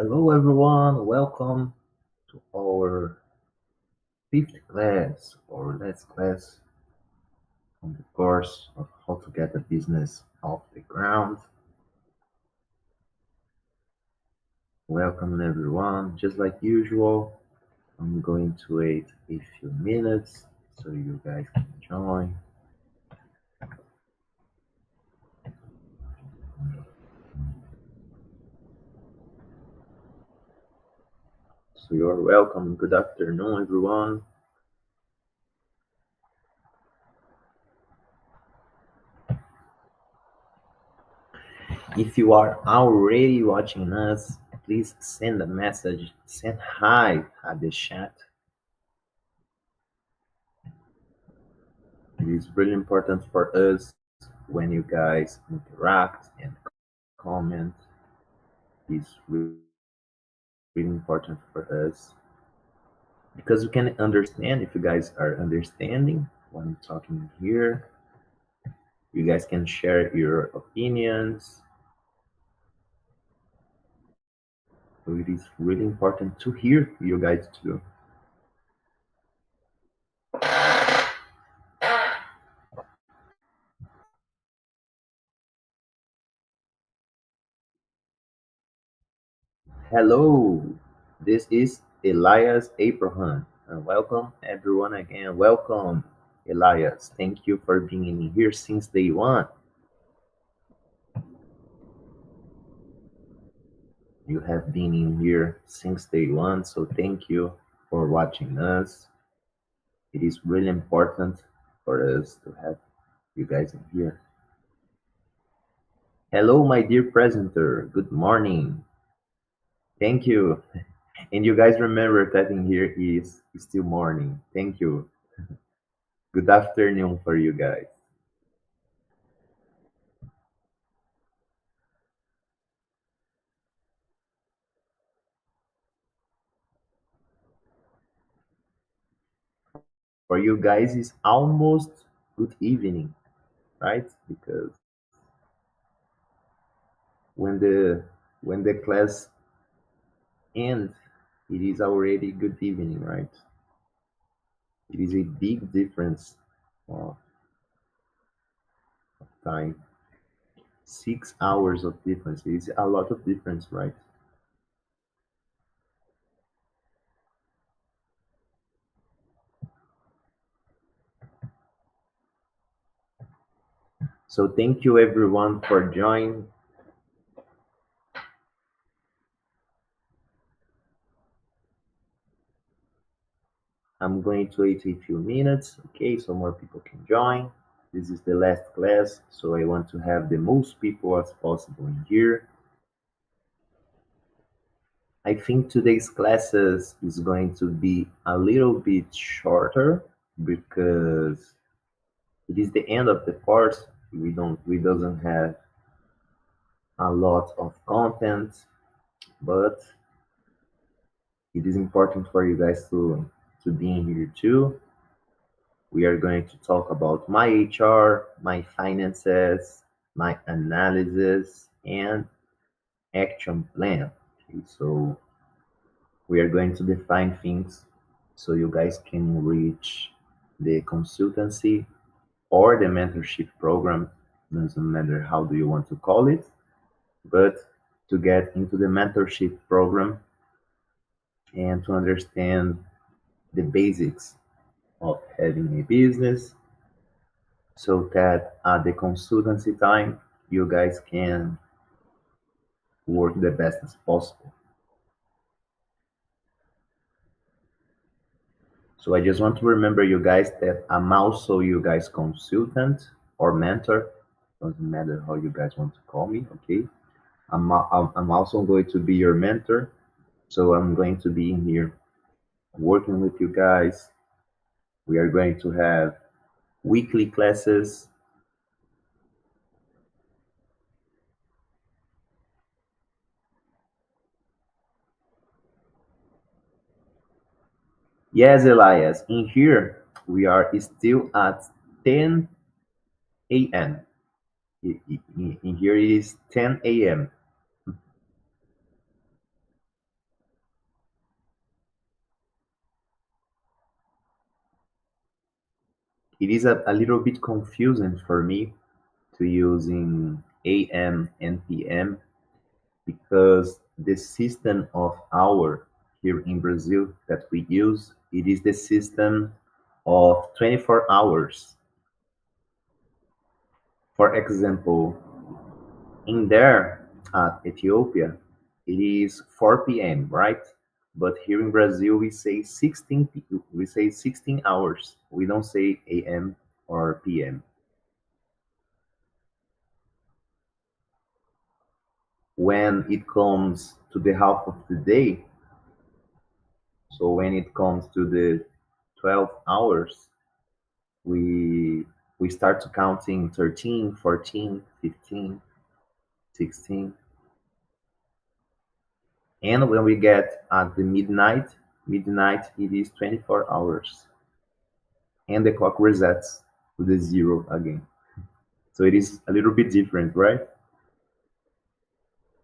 Hello everyone, welcome to our fifth class or last class on the course of how to get a business off the ground. Welcome everyone, just like usual, I'm going to wait a few minutes so you guys can join. So you're welcome. Good afternoon everyone. If you are already watching us, please send a message, send hi at the chat. It is really important for us when you guys interact and comment. It's really important for us because we can understand if you guys are understanding what I'm talking here. You guys can share your opinions. So it is really important to hear you guys too. Hello, this is Elias Abraham. And welcome everyone again. Welcome, Elias. Thank you for being in here since day one. You have been in here since day one, so thank you for watching us. It is really important for us to have you guys in here. Hello, my dear presenter. Good morning. Thank you. And you guys remember that in here is still morning. Thank you. Good afternoon for you guys. For you guys, it's almost good evening, right? Because when the when the class ends, it is already good evening, right? It is a big difference of time. 6 hours of difference. It is a lot of difference, right? So thank you everyone for joining. I'm going to wait a few minutes, okay, so more people can join. This is the last class, so I want to have the most people as possible in here. I think today's classes is going to be a little bit shorter because it is the end of the course. We doesn't have a lot of content, but it is important for you guys to be in here too. We are going to talk about my HR, my finances, my analysis, and action plan. Okay, so we are going to define things so you guys can reach the consultancy or the mentorship program. Doesn't matter how do you want to call it, but to get into the mentorship program and to understand the basics of having a business so that at the consultancy time you guys can work the best as possible. So I just want to remember you guys that I'm also you guys consultant or mentor. Doesn't matter how you guys want to call me, okay? I'm also going to be your mentor. So I'm going to be in here working with you guys. We are going to have weekly classes. Yes, Elias, in here we are still at 10 a.m. In here it is 10 a.m. It is a little bit confusing for me to using AM and PM because the system of hour here in Brazil that we use, it is the system of 24 hours. For example, in there at Ethiopia, it is 4 p.m., right? But here in Brazil, we say 16 hours. We don't say AM or PM. When it comes to the half of the day, so when it comes to the 12 hours, we we start to counting 13, 14, 15, 16. And when we get at the midnight it is 24 hours. And the clock resets to the zero again. So it is a little bit different, right?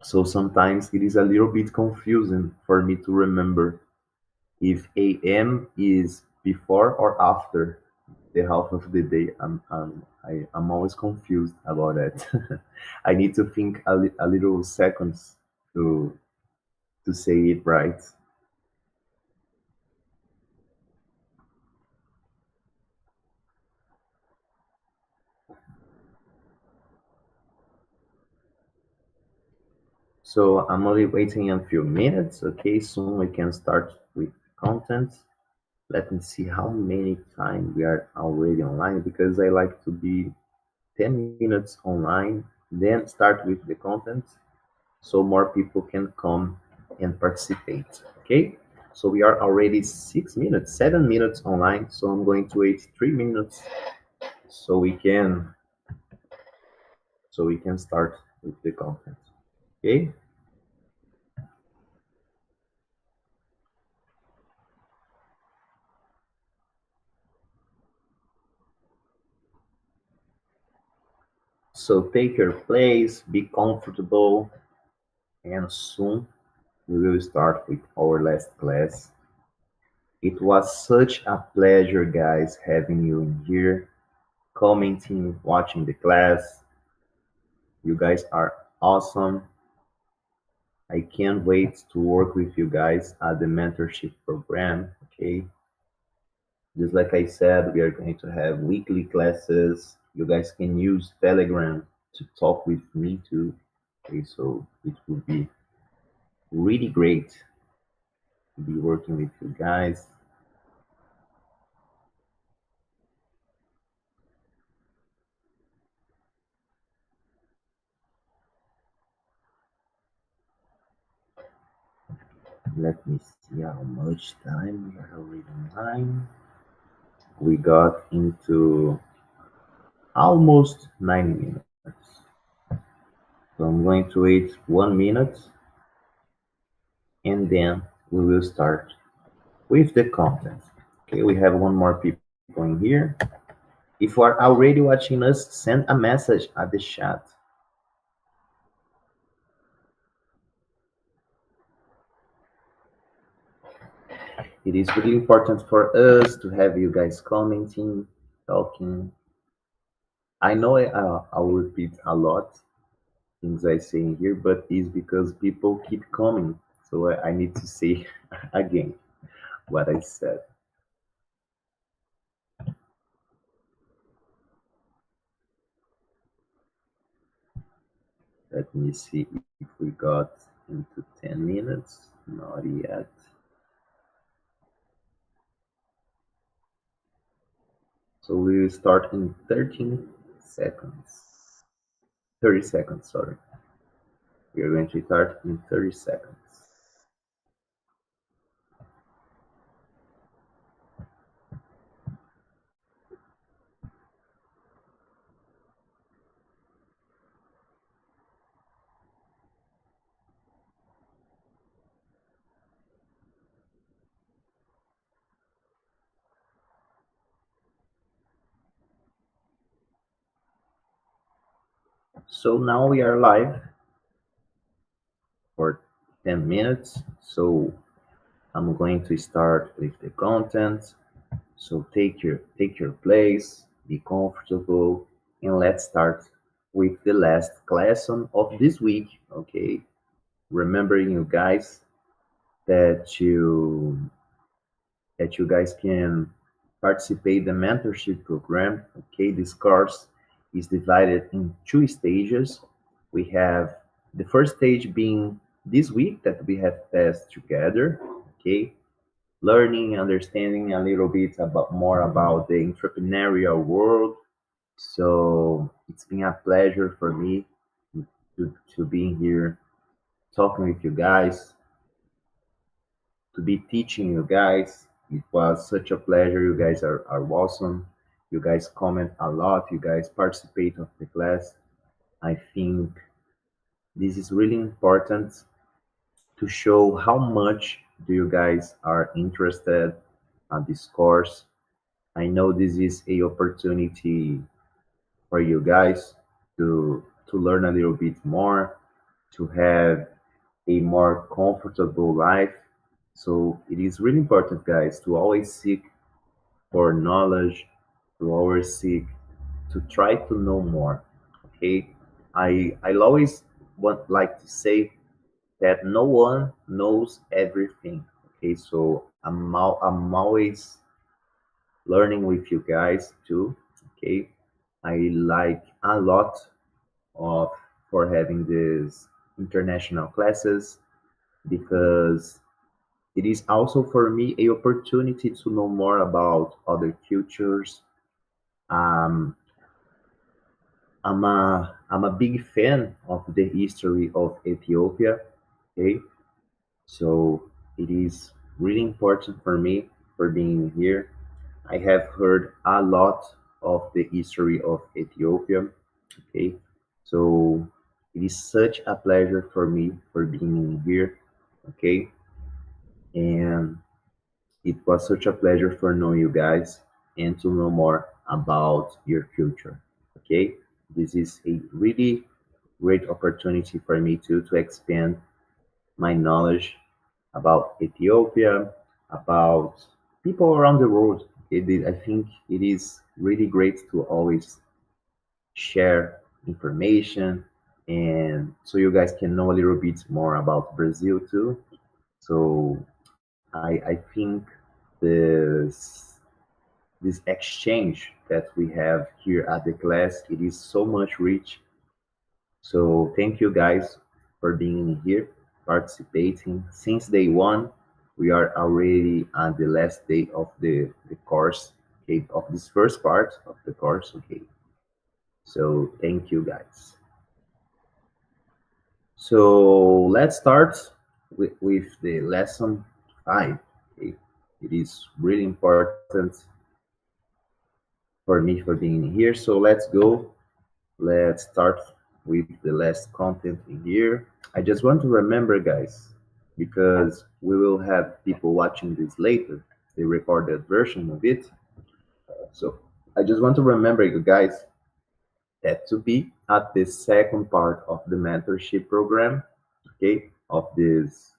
So sometimes it is a little bit confusing for me to remember if AM is before or after the half of the day. I'm always confused about that. I need to think a little seconds to say it right. So I'm only waiting a few minutes. Okay, soon we can start with content. Let me see how many time we are already online because I like to be 10 minutes online, then start with the content so more people can come and participate. Okay, so we are already 6 minutes, 7 minutes online. So I'm going to wait 3 minutes so we can start with the content. Okay. So take your place, be comfortable, and soon we will start with our last class. It was such a pleasure, guys, having you in here, commenting, watching the class. You guys are awesome. I can't wait to work with you guys at the mentorship program. Okay. Just like I said, we are going to have weekly classes. You guys can use Telegram to talk with me too. Okay, so it would be really great to be working with you guys. Let me see how much time we are already online. We got into almost 9 minutes. So I'm going to wait 1 minute and then we will start with the content. Okay, we have one more people in here. If you are already watching us, send a message at the chat. It is really important for us to have you guys commenting, talking. I know I'll repeat a lot things I say in here, but it's because people keep coming. So I need to say again what I said. Let me see if we got into 10 minutes. Not yet. So we will start in 13 seconds. 30 seconds, sorry. We are going to start in 30 seconds. So now we are live for 10 minutes. So I'm going to start with the content. So take your place, be comfortable, and let's start with the last lesson of this week. Okay, remembering you guys that you guys can participate the mentorship program. Okay, this course is divided in two stages. We have the first stage being this week that we have passed together. Okay, learning, understanding a little bit about more about the entrepreneurial world. So it's been a pleasure for me to be here talking with you guys, to be teaching you guys. It was such a pleasure. You guys are awesome. You guys comment a lot. You guys participate of the class. I think this is really important to show how much do you guys are interested in this course. I know this is a opportunity for you guys to learn a little bit more, to have a more comfortable life. So it is really important, guys, to always seek for knowledge, to always seek to try to know more. Okay, I always want like to say that no one knows everything. Okay, so I'm always learning with you guys too. Okay, I like a lot of for having these international classes because it is also for me a opportunity to know more about other cultures. Um, I'm a big fan of the history of Ethiopia. Okay, so it is really important for me for being here. I have heard a lot of the history of Ethiopia. Okay, so it is such a pleasure for me for being here. Okay, and it was such a pleasure for knowing you guys and to know more about your future. Okay, this is a really great opportunity for me to expand my knowledge about Ethiopia, about people around the world. I think it is really great to always share information and so you guys can know a little bit more about Brazil too. So I think this exchange that we have here at the class it is so much rich. So thank you guys for being here, participating since day one. We are already on the last day of the course, okay, of this first part of the course, okay. So thank you guys. So let's start with the lesson five. Okay. It is really important for me for being here. So let's go. Let's start with the last content in here. I just want to remember, guys, because we will have people watching this later, the recorded version of it. So I just want to remember you guys that to be at the second part of the mentorship program, okay, of this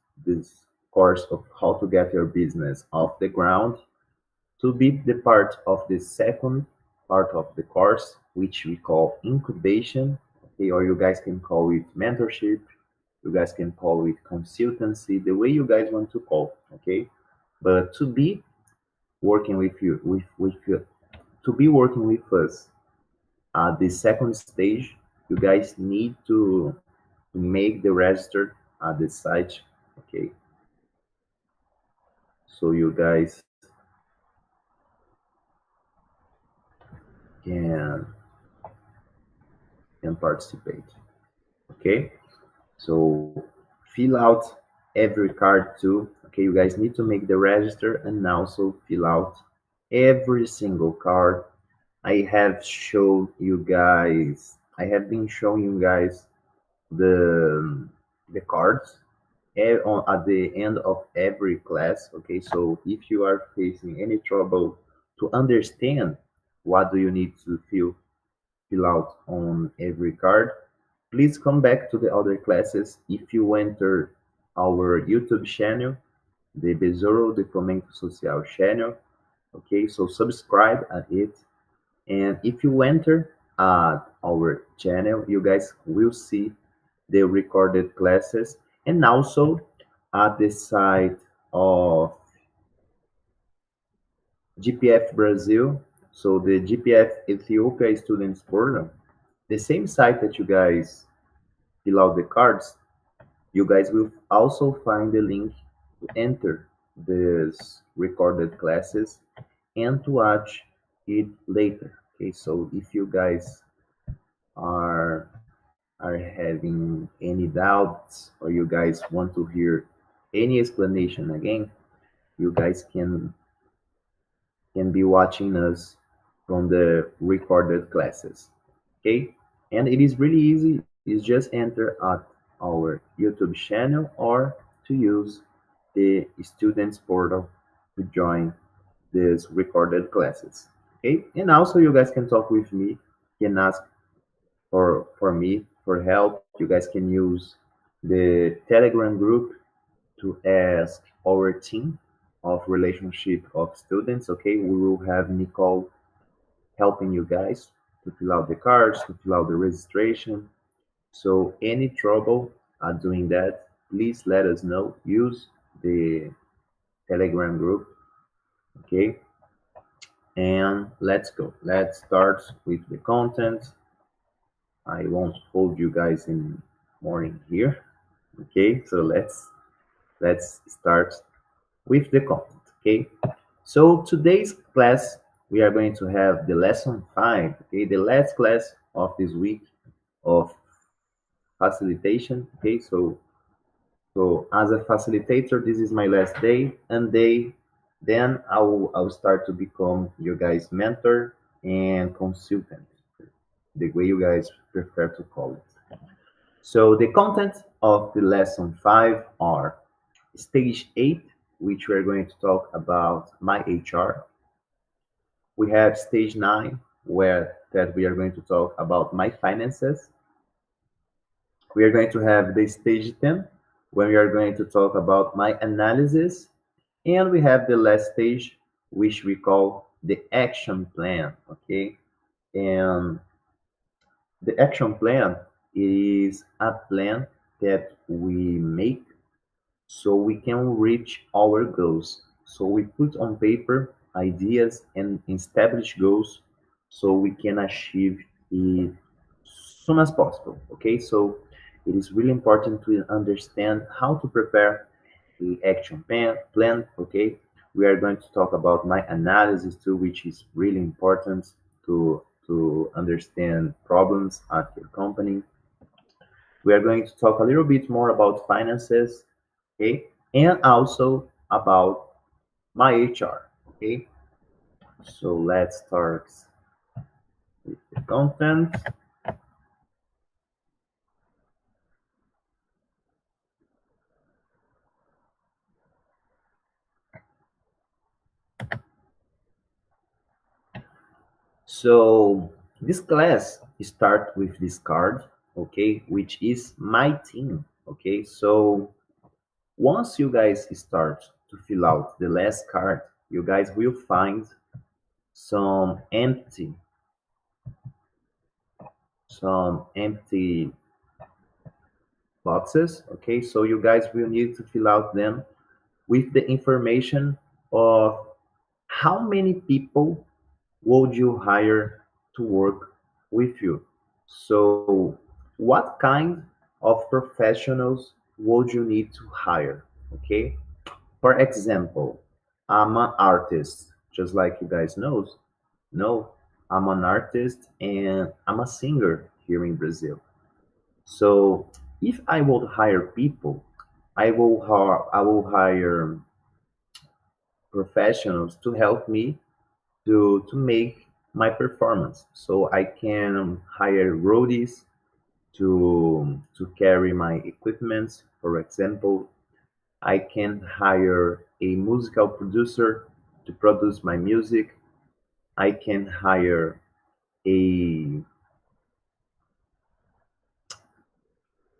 course of how to get your business off the ground, to be the part of the second part of the course, which we call incubation, okay, or you guys can call it mentorship, you guys can call it consultancy, the way you guys want to call, okay. But to be working with you, with you, to be working with us at the second stage, you guys need to make the register at the site, okay. So you guys can can participate, okay. So fill out every card too. Okay, you guys need to make the register and also fill out every single card. I have shown you guys. I have been showing you guys the cards at the end of every class. Okay, so if you are facing any trouble to understand what do you need to fill out on every card, please come back to the other classes. If you enter our YouTube channel, the Besouro de Fomento Social channel, okay, so subscribe at it And if you enter our channel, you guys will see the recorded classes, and also at the site of GPF Brazil, so the GPF Ethiopia Students Portal, the same site that you guys fill out the cards, you guys will also find the link to enter these recorded classes and to watch it later. Okay, so if you guys are are having any doubts or you guys want to hear any explanation again, you guys can be watching us from the recorded classes. Okay, and it is really easy. You just enter at our YouTube channel or to use the students portal to join these recorded classes. Okay, and also you guys can talk with me, can ask for me for help. You guys can use the Telegram group to ask our team of relationship of students. Okay, we will have Nicole helping you guys to fill out the cards, to fill out the registration. So any trouble doing that, please let us know. Use the Telegram group. Okay, and let's go. Let's start with the content. I won't hold you guys in morning here. Okay, so let's start with the content. Okay, so today's class we are going to have the lesson 5. Okay, the last class of this week of facilitation. Okay, so as a facilitator, this is my last day, and then I'll start to become your guys' mentor and consultant, the way you guys prefer to call it. So the content of the lesson 5 are stage 8, which we're going to talk about my HR. We have stage 9, where that we are going to talk about my finances. We are going to have the stage 10, when we are going to talk about my analysis. And we have the last stage, which we call the action plan. Okay. And the action plan is a plan that we make so we can reach our goals. So we put on paper ideas and establish goals so we can achieve it soon as possible. Okay, so it is really important to understand how to prepare the action plan. Okay, we are going to talk about my analysis too, which is really important to understand problems at your company. We are going to talk a little bit more about finances, okay, and also about my HR. Okay, so let's start with the content. So this class start with this card, okay, which is my team. Okay, so once you guys start to fill out the last card, you guys will find some empty boxes. Okay, so you guys will need to fill out them with the information of how many people would you hire to work with you. So what kind of professionals would you need to hire? Okay, for example, I'm an artist, just like you guys knows. No, I'm an artist and I'm a singer here in Brazil. So if I would hire people, I will hire professionals to help me to make my performance. So I can hire roadies to carry my equipment. For example, I can hire a musical producer to produce my music. I can hire a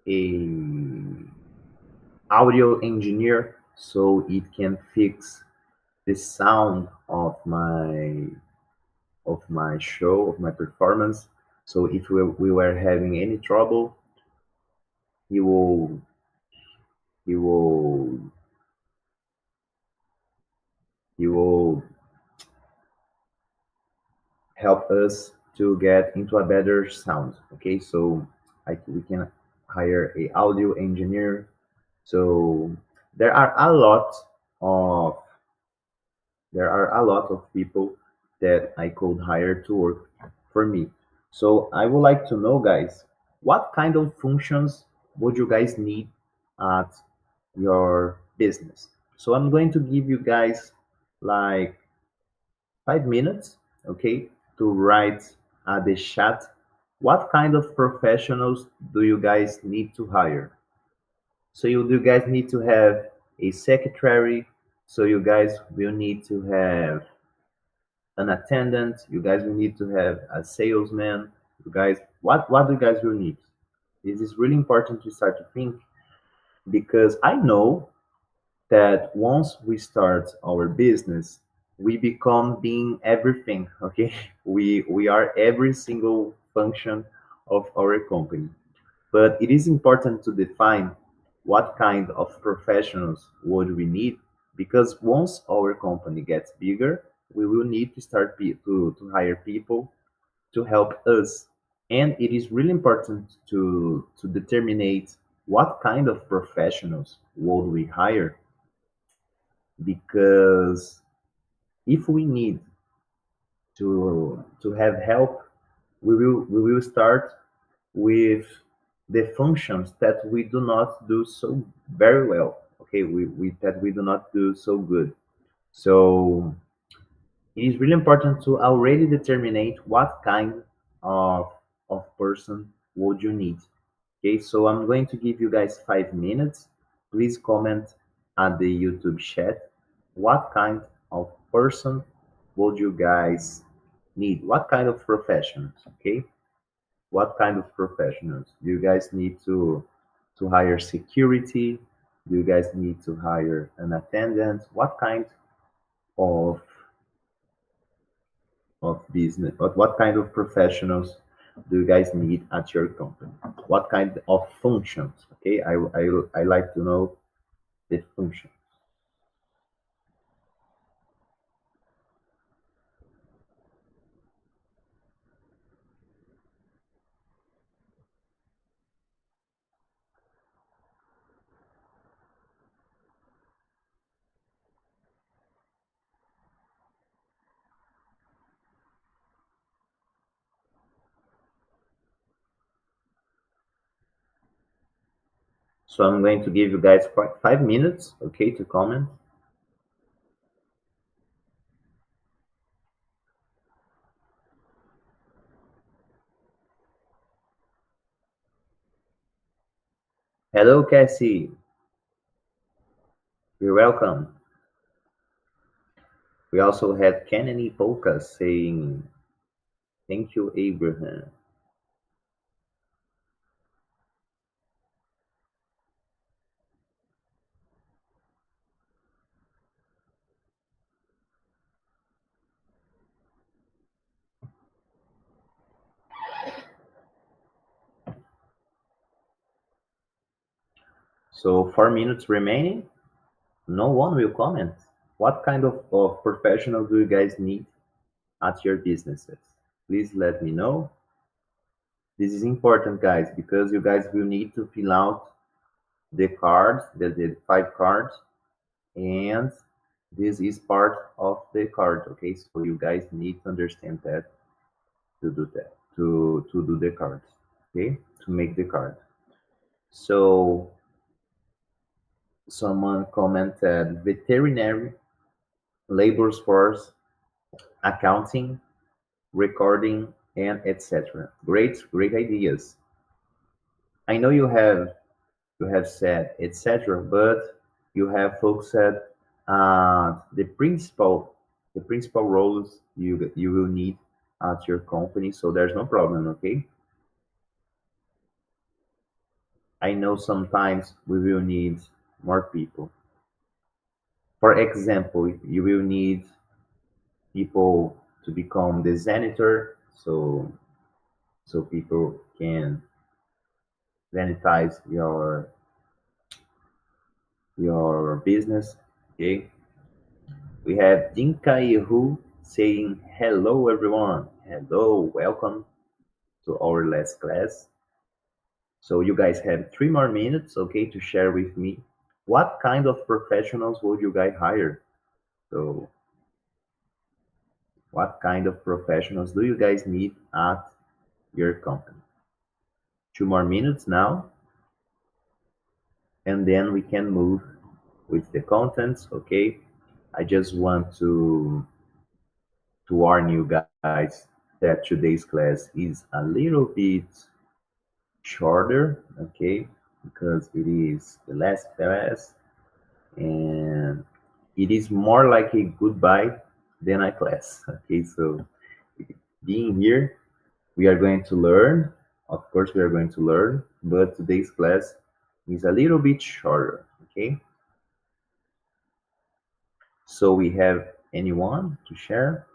a audio engineer so it can fix the sound of my my show, of my performance. So if we were having any trouble, he will he will he will help us to get into a better sound. Okay, so we can hire a audio engineer. So there are a lot of people that I could hire to work for me. So I would like to know, guys, what kind of functions would you guys need at your business? So I'm going to give you guys like 5 minutes, okay, to write at the chat what kind of professionals do you guys need to hire. So you guys need to have a secretary. So you guys will need to have an attendant. You guys will need to have a salesman. You guys, what do you guys will need? This is really important to start to think because I know that once we start our business, we become being everything. Okay, we are every single function of our company. But it is important to define what kind of professionals would we need because once our company gets bigger, we will need to to hire people to help us. And it is really important to determine what kind of professionals would we hire because if we need to have help, we will start with the functions that we do not do so very well. Okay, we that we do not do so good. So it is really important to already determine what kind of person would you need. Okay, so I'm going to give you guys 5 minutes. Please comment at the YouTube chat. What kind of person would you guys need? What kind of professionals? Okay, what kind of professionals? Do you guys need to hire security? Do you guys need to hire an attendant? What kind of business? What kind of professionals do you guys need at your company? What kind of functions? Okay, I like to know the function. So I'm going to give you guys 5 minutes, okay, to comment. Hello, Cassie. You're welcome. We also had Kennedy Polka saying, "Thank you, Abraham." So 4 minutes remaining. No one will comment. What kind of professional do you guys need at your businesses? Please let me know. This is important, guys, because you guys will need to fill out the cards, the 5 cards, and this is part of the card. Okay, so you guys need to understand that to do that, to do the cards. Okay, to make the card. So someone commented veterinary, labor force, accounting, recording, and etc. Great ideas. I know you have said etc., but you have folks said the principal roles you will need at your company, so there's no problem. Okay, I know sometimes we will need more people. For example, you will need people to become the janitor, so people can sanitize your business. Okay, we have Dinka Yehu saying hello everyone. Hello, welcome to our last class. So you guys have 3 more minutes, okay, to share with me what kind of professionals would you guys hire? So what kind of professionals do you guys need at your company? 2 more minutes now, and then we can move with the contents, okay? I just want to warn you guys that today's class is a little bit shorter, okay? Because it is the last class and it is more like a goodbye than a class, okay? So being here, we are going to learn. Of course, we are going to learn, but today's class is a little bit shorter, okay? So we have anyone to share?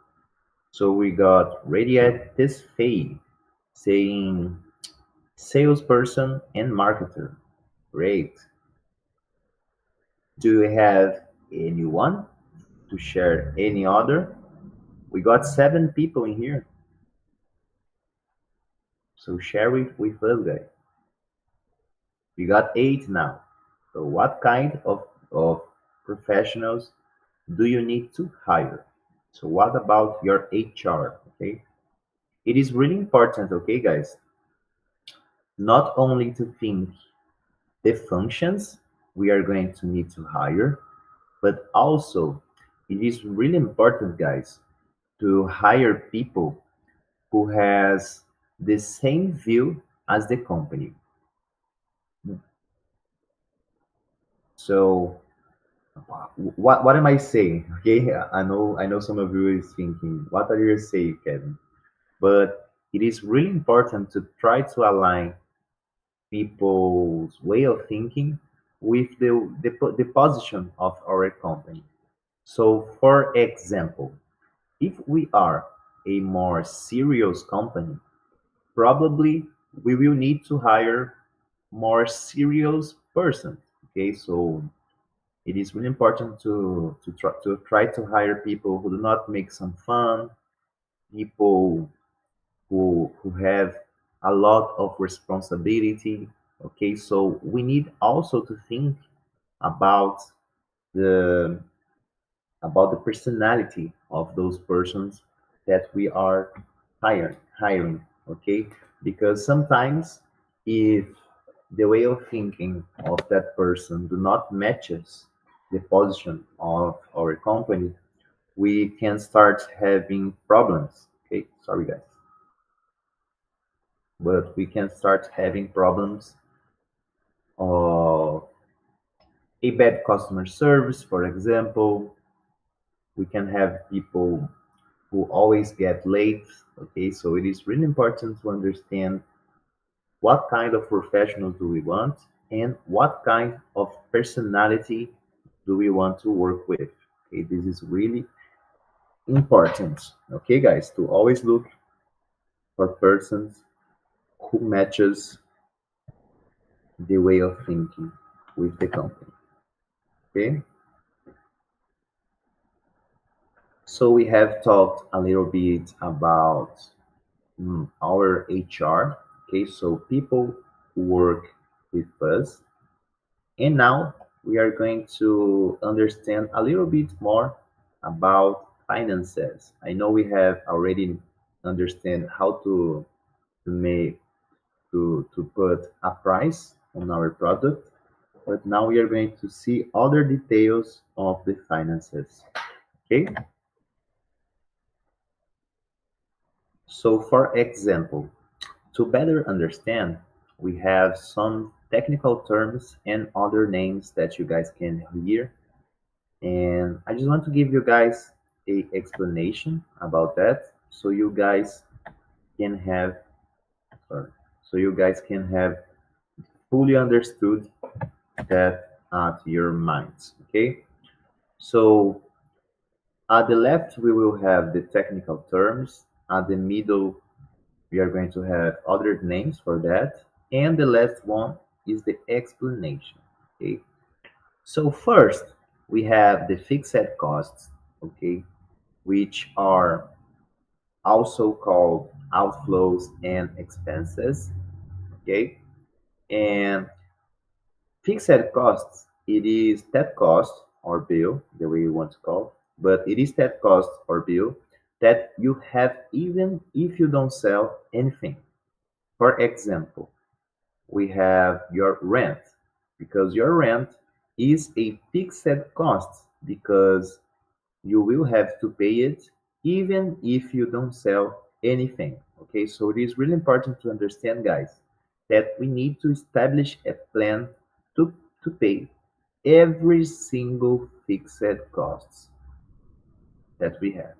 So we got Radiat Tesfaye saying salesperson and marketer. Great. Do we have anyone to share any other? We got 7 people in here. So share it with us, guys. We got 8 now. So what kind of professionals do you need to hire? So what about your HR? Okay. It is really important, okay, guys, not only to think the functions we are going to need to hire, but also it is really important, guys, to hire people who has the same view as the company. So what am I saying? Okay, I know some of you is thinking, what are you saying, Kevin? But it is really important to try to align people's way of thinking with the position of our company. So, for example, if we are a more serious company, probably we will need to hire more serious person. Okay, so it is really important to try to hire people who do not make some fun, people who have a lot of responsibility. Okay, so we need also to think about the about the personality of those persons that we are hiring. Okay, because sometimes if the way of thinking of that person do not matches the position of our company, we can start having problems. Okay, sorry guys, but we can start having problems of a bad customer service, for example. We can have people who always get late. Okay, so it is really important to understand what kind of professionals do we want and what kind of personality do we want to work with. Okay, this is really important. Okay, guys, to always look for persons who matches the way of thinking with the company. Okay, so we have talked a little bit about our HR. Okay, so people who work with us. And now we are going to understand a little bit more about finances. I know we have already understand how to make to put a price on our product, but now we are going to see other details of the finances. Okay? So for example, to better understand, we have some technical terms and other names that you guys can hear. And I just want to give you guys a explanation about that so you guys can have sorry, so you guys can have fully understood that at your minds. Okay? So At the left, we will have the technical terms. At the middle, we are going to have other names for that. And the last one is the explanation. Okay. So first, we have the fixed costs, okay, which are also called outflows and expenses, okay? And fixed costs, it is that cost or bill, the way you want to call, but it is that cost or bill that you have even if you don't sell anything. For example, we have your rent, because your rent is a fixed cost because you will have to pay it even if you don't sell anything. Okay, so it is really important to understand, guys, that we need to establish a plan to, to pay every single fixed costs that we have.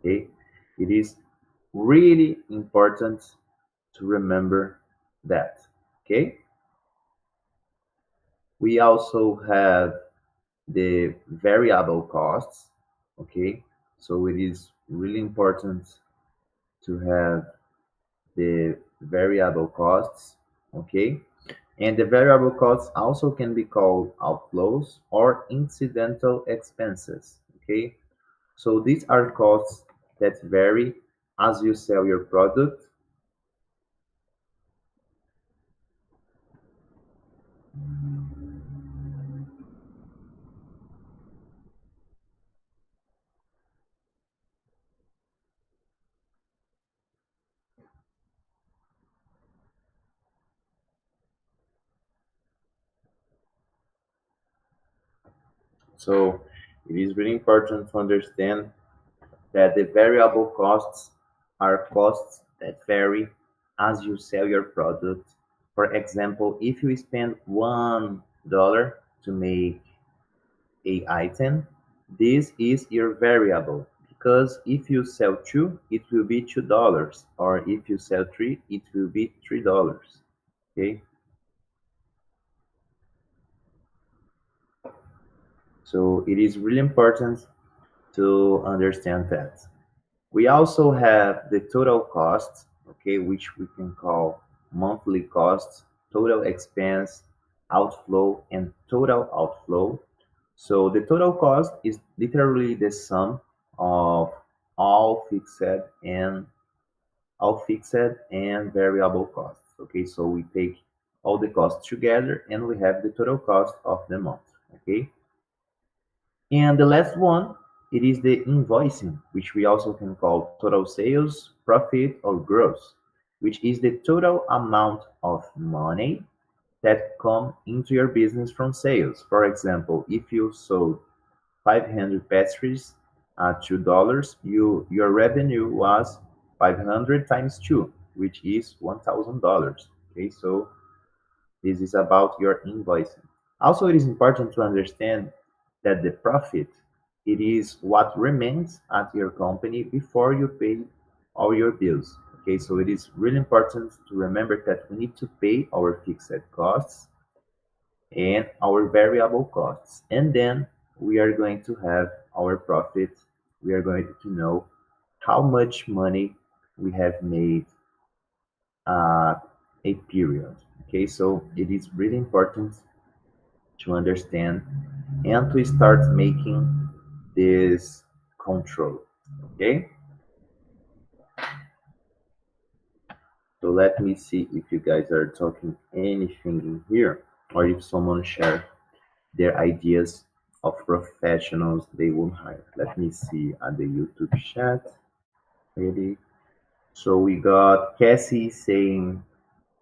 Okay, it is really important to remember that. Okay, we also have the variable costs. Okay, so it is really important to have the variable costs. Okay, and the variable costs also can be called outflows or incidental expenses. Okay, so these are costs that vary as you sell your product. So it is really important to understand that the variable costs are costs that vary as you sell your product. For example, if you spend $1 to make a item, this is your variable, because if you sell two, it will be $2, or if you sell three, it will be $3. Okay, so it is really important to understand that. We also have the total cost, okay, which we can call monthly costs, total expense, outflow, and total outflow. So the total cost is literally the sum of all fixed and all fixed and variable costs. Okay, so we take all the costs together and we have the total cost of the month. Okay, and the last one, it is the invoicing, which we also can call total sales, profit, or gross, which is the total amount of money that come into your business from sales. For example, if you sold 500 pastries at $2, your revenue was 500 times 2, which is $1,000. Okay, so this is about your invoicing. Also, it is important to understand that the profit, it is what remains at your company before you pay all your bills. Okay, so it is really important to remember that we need to pay our fixed costs and our variable costs. And then we are going to have our profit. We are going to know how much money we have made a period. Okay, so it is really important to understand and to start making this control. Okay, so let me see if you guys are talking anything in here, or if someone share their ideas of professionals they will hire. Let me see at the YouTube chat. Ready? So we got Cassie saying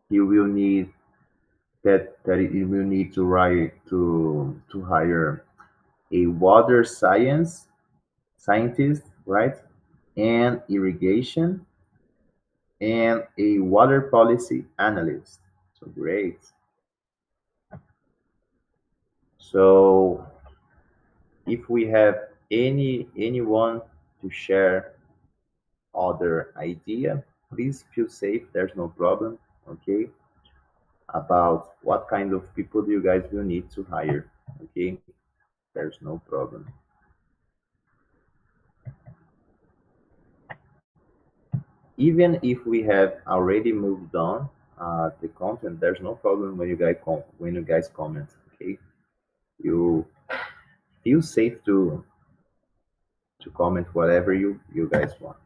you will need that you will need to write to hire a water scientist, right? And irrigation and a water policy analyst. So great. So if we have anyone to share other idea, please feel safe. There's no problem. Okay. About what kind of people you guys will need to hire. Okay. There's no problem. Even if we have already moved on the content, there's no problem when you guys comment. Okay, you feel safe to comment whatever you guys want.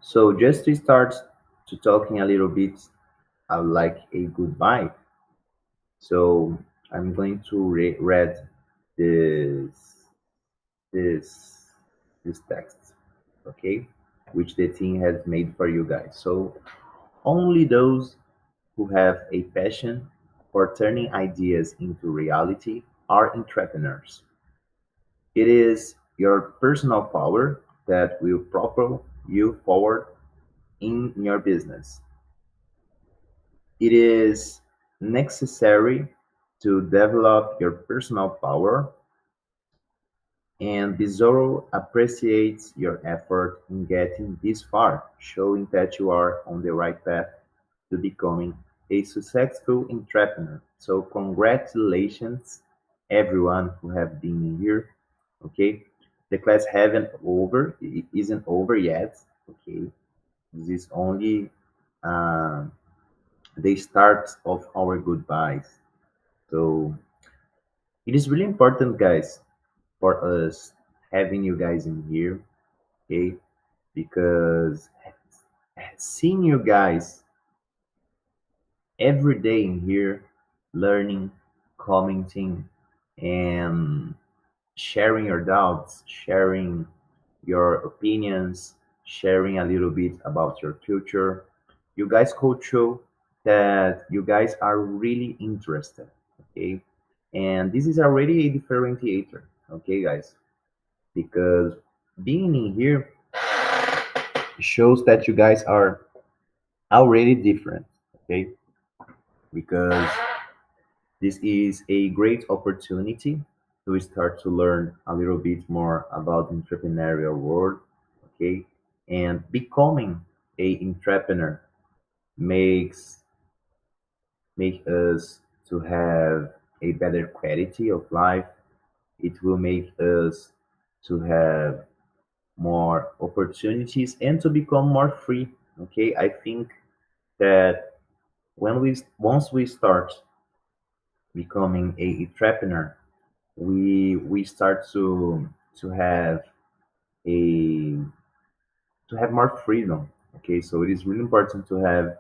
So just to start to talking a little bit like a goodbye. So I'm going to read this this this text, okay, which the team has made for you guys. So only those who have a passion for turning ideas into reality are entrepreneurs. It is your personal power that will propel you forward in your business. It is necessary to develop your personal power, and Bizarro appreciates your effort in getting this far, showing that you are on the right path to becoming a successful entrepreneur. So congratulations everyone who have been here. Okay. The class haven't over it isn't over yet. Okay. This is only um, the start of our goodbyes. So it is really important, guys, for us having you guys in here, okay? Because seeing you guys every day in here, learning, commenting, and sharing your doubts, sharing your opinions, sharing a little bit about your future. You guys could show that you guys are really interested, okay? And this is already a differentiator, okay, guys? Because being in here shows that you guys are already different, okay? Because this is a great opportunity to start to learn a little bit more about the entrepreneurial world, okay? And becoming a entrepreneur makes make us to have a better quality of life. It will make us to have more opportunities and to become more free. Okay, I think that when we once we start becoming a entrepreneur, we start to have a to have more freedom. Okay, so it is really important to have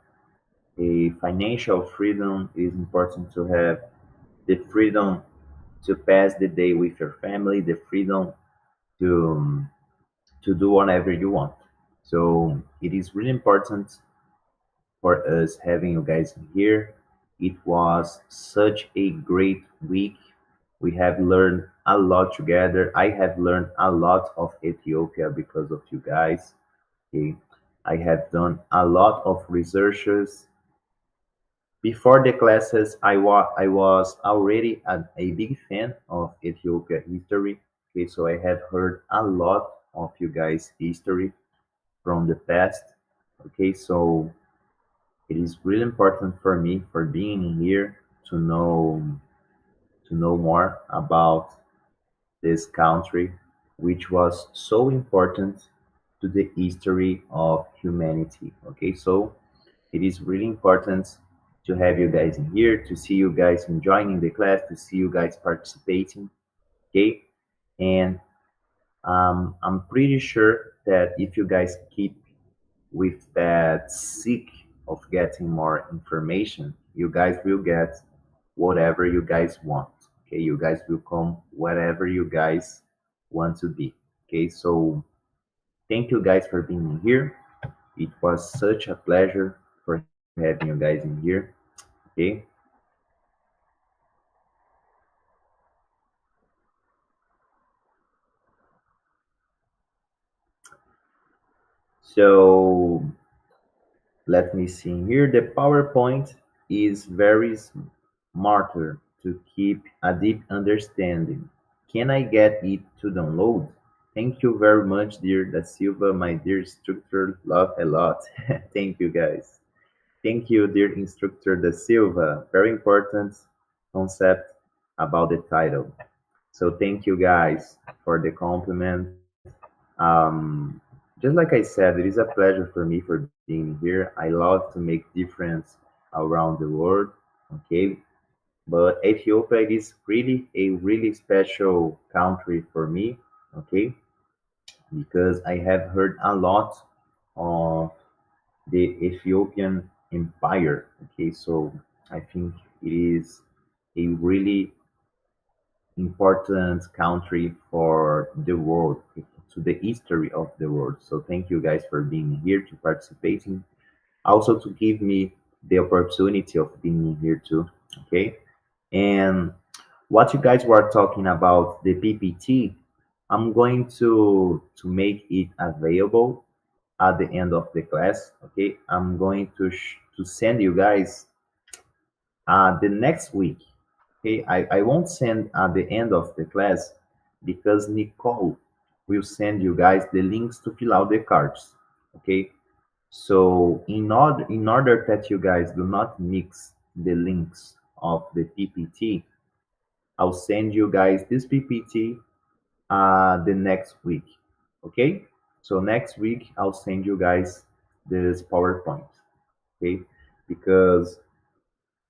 a financial freedom. It is important to have the freedom to pass the day with your family, the freedom to to do whatever you want. So it is really important for us having you guys here. It was such a great week. We have learned a lot together. I have learned a lot of Ethiopia because of you guys. Okay. I have done a lot of researches. Before the classes, I was already a big fan of Ethiopia history. Okay, so I have heard a lot of you guys' history from the past. Okay, so it is really important for me for being here to know more about this country, which was so important to the history of humanity. Okay, so it is really important to have you guys in here, to see you guys enjoying the class, to see you guys participating. Okay, and I'm pretty sure that if you guys keep with that seek of getting more information, you guys will get whatever you guys want. Okay, you guys will come wherever you guys want to be. Okay, so thank you guys for being here. It was such a pleasure for having you guys in here. Okay, so let me see here. The PowerPoint is very smarter to keep a deep understanding. Can I get it to download? Thank you very much, dear Da Silva, my dear instructor. Love a lot. Thank you, guys. Thank you, dear instructor Da Silva. Very important concept about the title. So thank you, guys, for the compliment. Um, just like I said, it is a pleasure for me for being here. I love to make difference around the world. Okay, but Ethiopia is really a really special country for me. Okay, because I have heard a lot of the Ethiopian Empire. Okay, so I think it is a really important country for the world, to the history of the world. So thank you guys for being here to participating. Also to give me the opportunity of being here too. Okay, and what you guys were talking about the PPT, I'm going to make it available at the end of the class. Okay, I'm going to send you guys the next week. Okay, I won't send at the end of the class because Nicole will send you guys the links to fill out the cards. Okay, so in order that you guys do not mix the links of the PPT, I'll send you guys this PPT the next week. Okay, so next week I'll send you guys this PowerPoint. Okay, because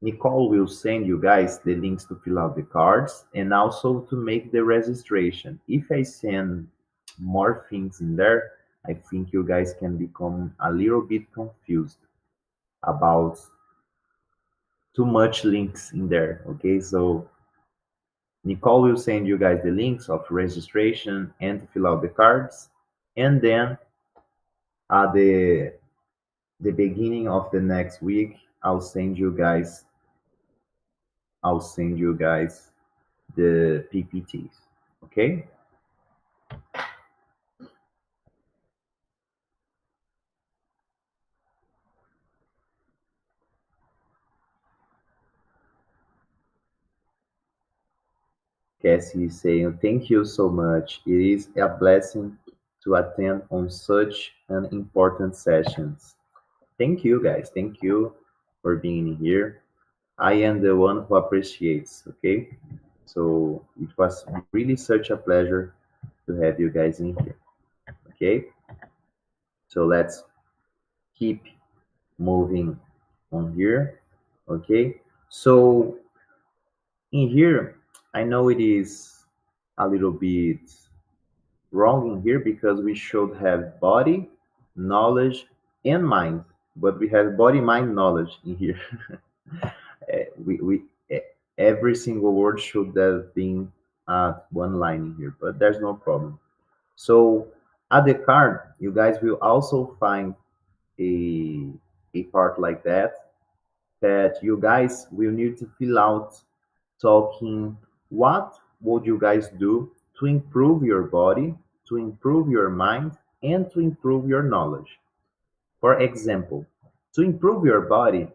Nicole will send you guys the links to fill out the cards and also to make the registration. If I send more things in there, I think you guys can become a little bit confused about too much links in there. Okay, so Nicole will send you guys the links of registration and to fill out the cards, and then at the beginning of the next week, I'll send you guys the PPTs. Okay? Cassie is saying, thank you so much. It is a blessing to attend on such an important sessions. Thank you guys. Thank you for being here. I am the one who appreciates, okay? So it was really such a pleasure to have you guys in here. Okay? So let's keep moving on here. Okay? So in here, I know it is a little bit wrong in here because we should have body, knowledge, and mind, but we have body, mind, knowledge in here. We every single word should have been one line in here, but there's no problem. So at the card, you guys will also find a a part like that you guys will need to fill out talking what would you guys do to improve your body, to improve your mind, and to improve your knowledge. For example, to improve your body,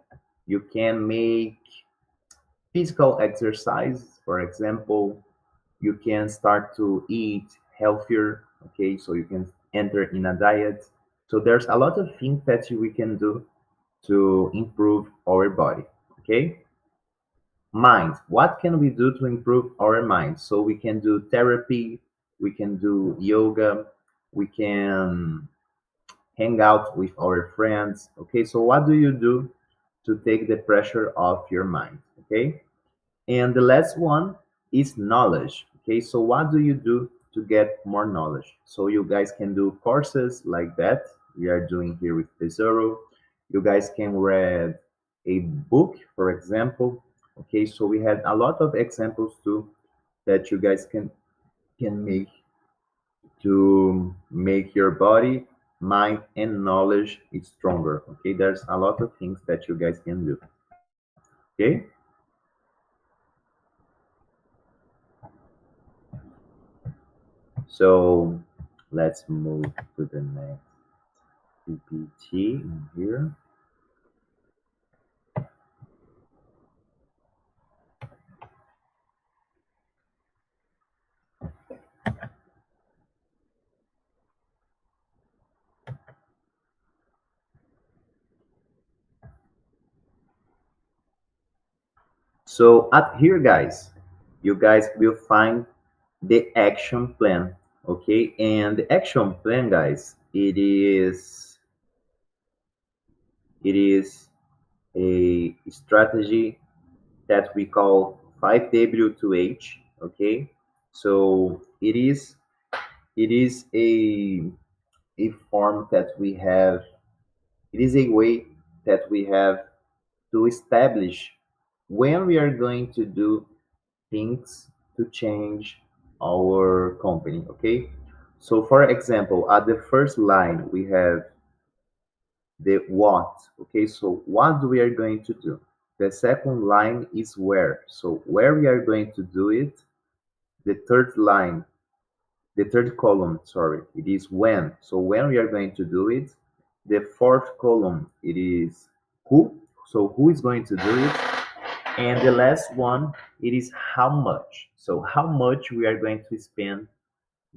you can make physical exercise. For example, you can start to eat healthier. Okay, so you can enter in a diet. So there's a lot of things that we can do to improve our body. Okay, mind. What can we do to improve our mind? So we can do therapy, we can do yoga, we can hang out with our friends. Okay, so what do you do to take the pressure off your mind? Okay, and the last one is knowledge. Okay, so what do you do to get more knowledge? So you guys can do courses like that we are doing here with Tesoro. You guys can read a book, for example. Okay, so we had a lot of examples too that you guys can make to make your body, mind, and knowledge is stronger. Okay, there's a lot of things that you guys can do. Okay, so let's move to the next PPT in here. So at here, guys, you guys will find the action plan. Okay, and the action plan, guys, it is a strategy that we call 5W2H. Okay, so it is a form that we have. It is a way that we have to establish when we are going to do things to change our company. Okay, so for example, at the first line we have the what. Okay, so what we are going to do. The second line is where, so where we are going to do it. The third line, the third column, sorry, it is when, so when we are going to do it. The fourth column, it is who, so who is going to do it. And the last one, it is how much, so how much we are going to spend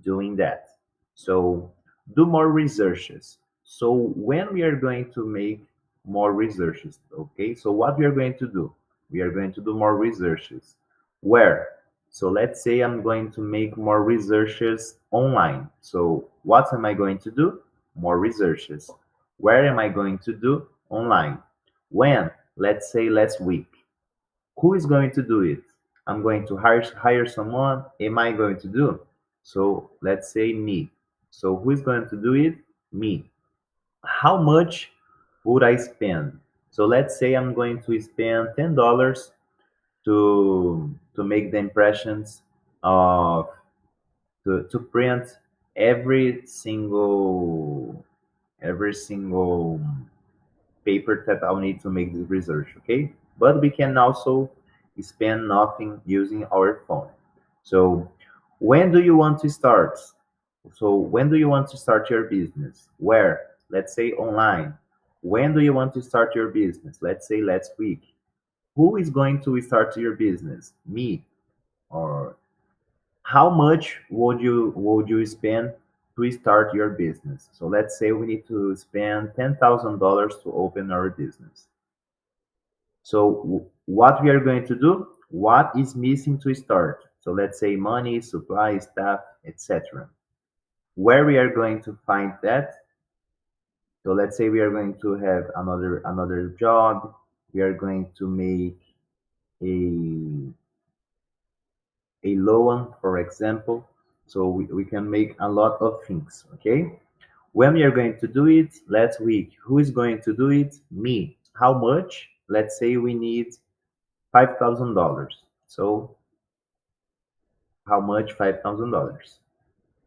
doing that. So do more researches. So when we are going to make more researches, okay, so what we are going to do, we are going to do more researches. Where? So let's say I'm going to make more researches online. So what am I going to do? More researches. Where am I going to do? Online. When? Let's say last week. Who is going to do it? I'm going to hire someone. Am I going to do? So let's say me. So who is going to do it? Me. How much would I spend? So let's say I'm going to spend $10 to make the impressions of to print every single paper that I'll need to make this research, okay? But we can also spend nothing using our phone. So when do you want to start? So when do you want to start your business? Where? Let's say online. When do you want to start your business? Let's say last week. Who is going to start your business? Me. Or how much would you spend to start your business? So let's say we need to spend $10,000 to open our business. So what we are going to do? What is missing to start? So let's say money, supply, staff, etc. Where we are going to find that? So let's say we are going to have another job. We are going to make a a loan, for example. So we can make a lot of things. Okay. When we are going to do it? Last week. Who is going to do it? Me. How much? Let's say we need $5,000. So how much? $5,000.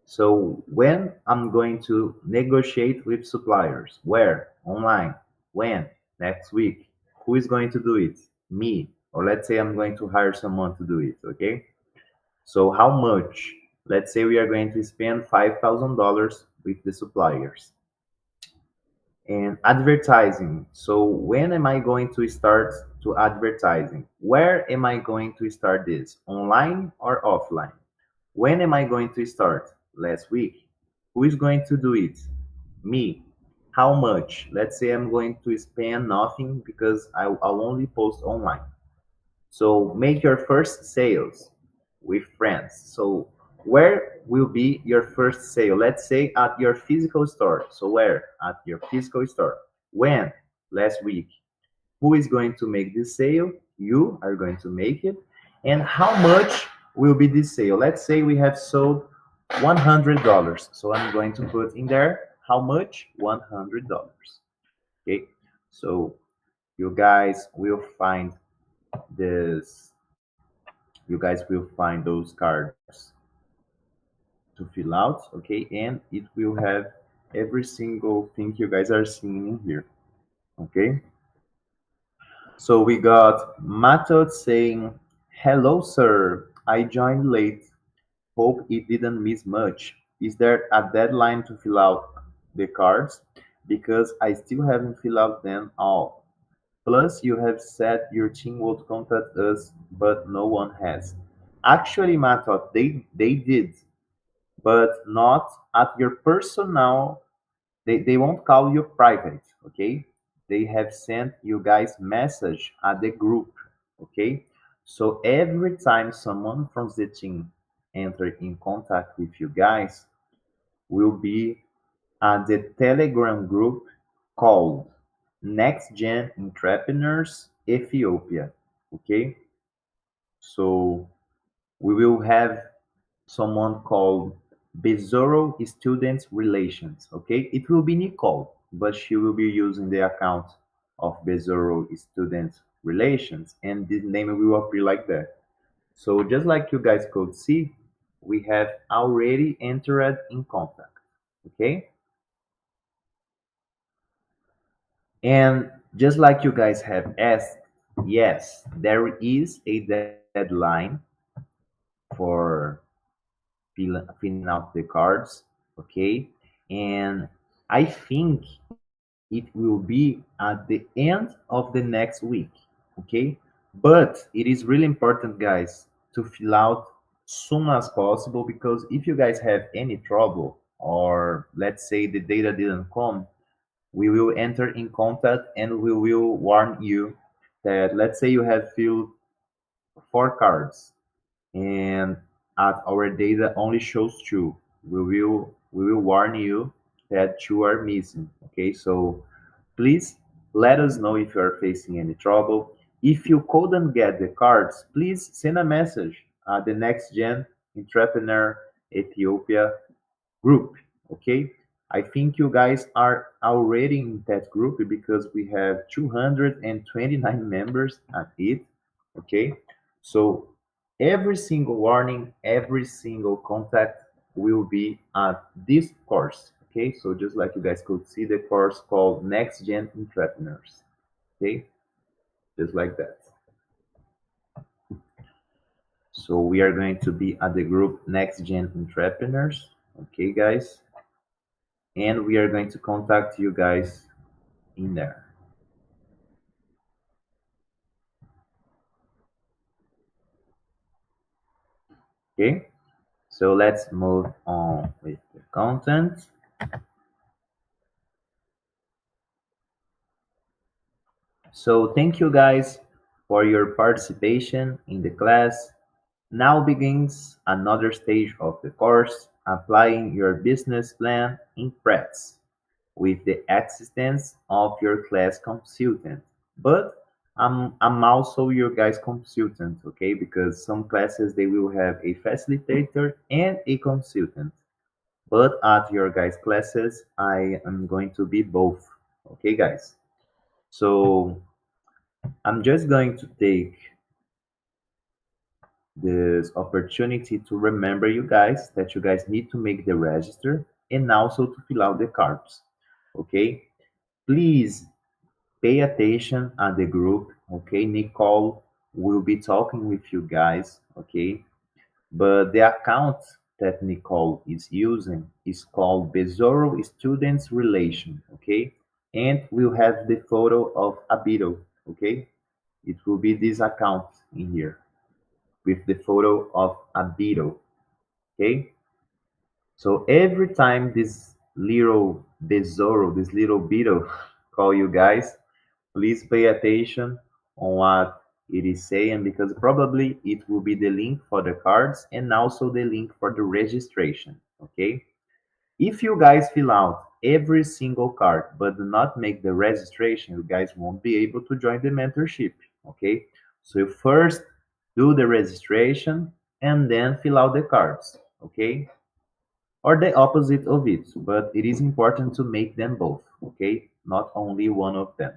So when I'm going to negotiate with suppliers? Where? Online. When? Next week. Who is going to do it? Me. Or let's say I'm going to hire someone to do it. Okay. So how much? Let's say we are going to spend $5,000 with the suppliers. And advertising. So when am I going to start to advertising? Where am I going to start this? Online or offline? When am I going to start? Last week. Who is going to do it? Me. How much? Let's say I'm going to spend nothing because I'll only post online. So make your first sales with friends. So where will be your first sale? Let's say at your physical store. So where? At your physical store. When? Last week. Who is going to make this sale? You are going to make it. And how much will be this sale? Let's say we have sold $100. So I'm going to put in there how much? $100. Okay. So you guys will find this you guys will find those cards to fill out, okay, and it will have every single thing you guys are seeing in here, okay. So we got Matot saying, hello sir, I joined late, hope it didn't miss much. Is there a deadline to fill out the cards? Because I still haven't filled out them all. Plus, you have said your team would contact us, but no one has. Actually, Matot, they did, but not at your personal. They won't call you private, okay? They have sent you guys message at the group, okay? So every time someone from the team enter in contact with you guys, will be the Telegram group called Next Gen Entrepreneurs Ethiopia. Okay, so we will have someone called Bezoro Students Relations. Okay, it will be Nicole, but she will be using the account of Bezoro Students Relations, and the name will appear like that. So just like you guys could see, we have already entered in contact. Okay, and just like you guys have asked, yes, there is a deadline for filling out the cards. Okay, and I think it will be at the end of the next week. Okay, but it is really important, guys, to fill out soon as possible, because if you guys have any trouble, or let's say the data didn't come, we will enter in contact and we will warn you that, let's say you have filled 4 cards and our data only shows 2. We will warn you that 2 are missing. Okay, so please let us know if you are facing any trouble. If you couldn't get the cards, please send a message at the Next Gen Entrepreneur Ethiopia group. Okay, I think you guys are already in that group because we have 229 members at it. Okay, so every single warning, every single contact will be at this course. Okay, so just like you guys could see, the course called Next Gen Entrepreneurs. Okay, just like that. So we are going to be at the group Next Gen Entrepreneurs. Okay, guys, and we are going to contact you guys in there. Okay, so let's move on with the content. So thank you guys for your participation in the class. Now begins another stage of the course, applying your business plan in practice with the assistance of your class consultant. But I'm also your guys consultant, okay? Because some classes they will have a facilitator and a consultant. But at your guys classes, I am going to be both. Okay, guys. So I'm just going to take this opportunity to remember you guys that you guys need to make the register and also to fill out the cards. Okay, please pay attention at the group. Okay, Nicole will be talking with you guys. Okay, but the account that Nicole is using is called Bezoro Students Relation. Okay, and we'll have the photo of Abito. Okay, it will be this account in here with the photo of a beetle. Okay, so every time this little Bezoro, this little beetle, call you guys, please pay attention on what it is saying, because probably it will be the link for the cards and also the link for the registration. Okay, if you guys fill out every single card but do not make the registration, you guys won't be able to join the mentorship. Okay, so you first do the registration and then fill out the cards. Okay, or the opposite of it, but it is important to make them both. Okay, not only one of them,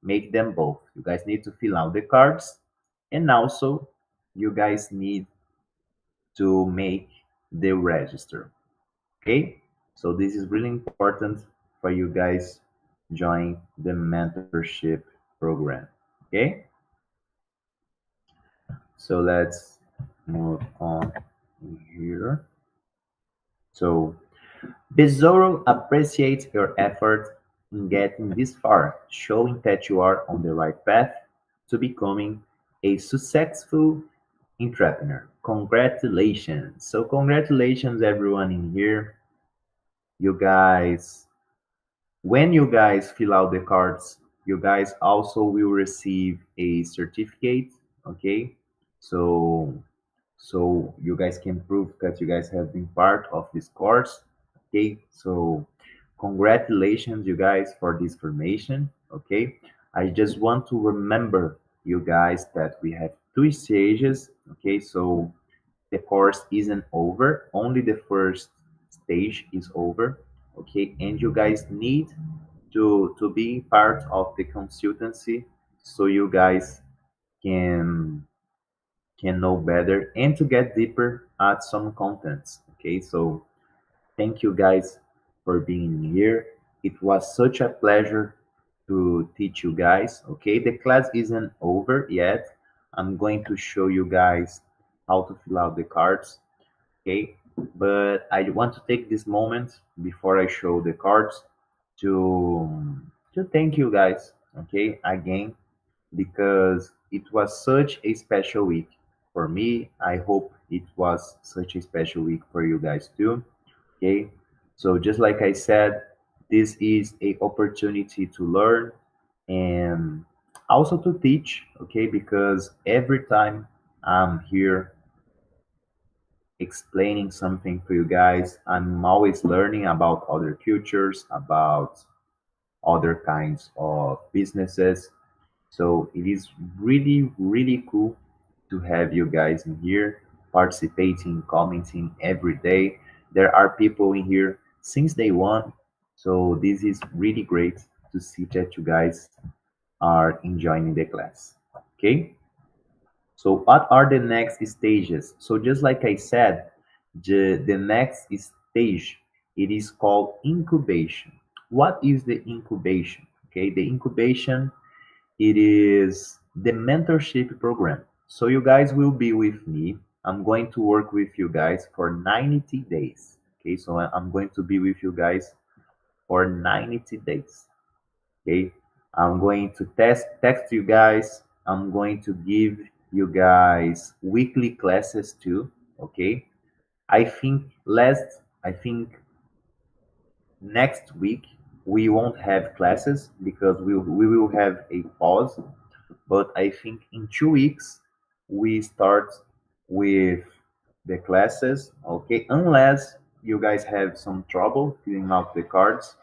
make them both. You guys need to fill out the cards, and also you guys need to make the register. Okay, so this is really important for you guys join the mentorship program. Okay, so let's move on here. So Bezoro appreciates your effort in getting this far, showing that you are on the right path to becoming a successful entrepreneur. Congratulations. So congratulations everyone in here. You guys, when you guys fill out the cards, you guys also will receive a certificate. Okay, so you guys can prove that you guys have been part of this course. Okay, so congratulations, you guys, for this formation. Okay, I just want to remember you guys that we have two stages. Okay, so the course isn't over, only the first stage is over. Okay, and you guys need to be part of the consultancy so you guys can know better and to get deeper at some contents. Okay, so thank you guys for being here. It was such a pleasure to teach you guys. Okay, the class isn't over yet. I'm going to show you guys how to fill out the cards. Okay, but I want to take this moment before I show the cards to thank you guys. Okay, again, because it was such a special week for me. I hope it was such a special week for you guys too. Okay, so just like I said, this is a opportunity to learn and also to teach. Okay, because every time I'm here explaining something to you guys, I'm always learning about other cultures, about other kinds of businesses. So it is really, really cool to have you guys in here participating, commenting every day. There are people in here since day one. So this is really great to see that you guys are enjoying the class. Okay. So what are the next stages? So just like I said, the next stage, it is called incubation. What is the incubation? Okay, the incubation, it is the mentorship program. So you guys will be with me. I'm going to work with you guys for 90 days. Okay, so I'm going to be with you guys for 90 days. Okay, I'm going to text you guys. I'm going to give you guys weekly classes too. Okay, I think next week we won't have classes because we will have a pause, but I think in 2 weeks we start with the classes. Okay, unless you guys have some trouble filling out the cards,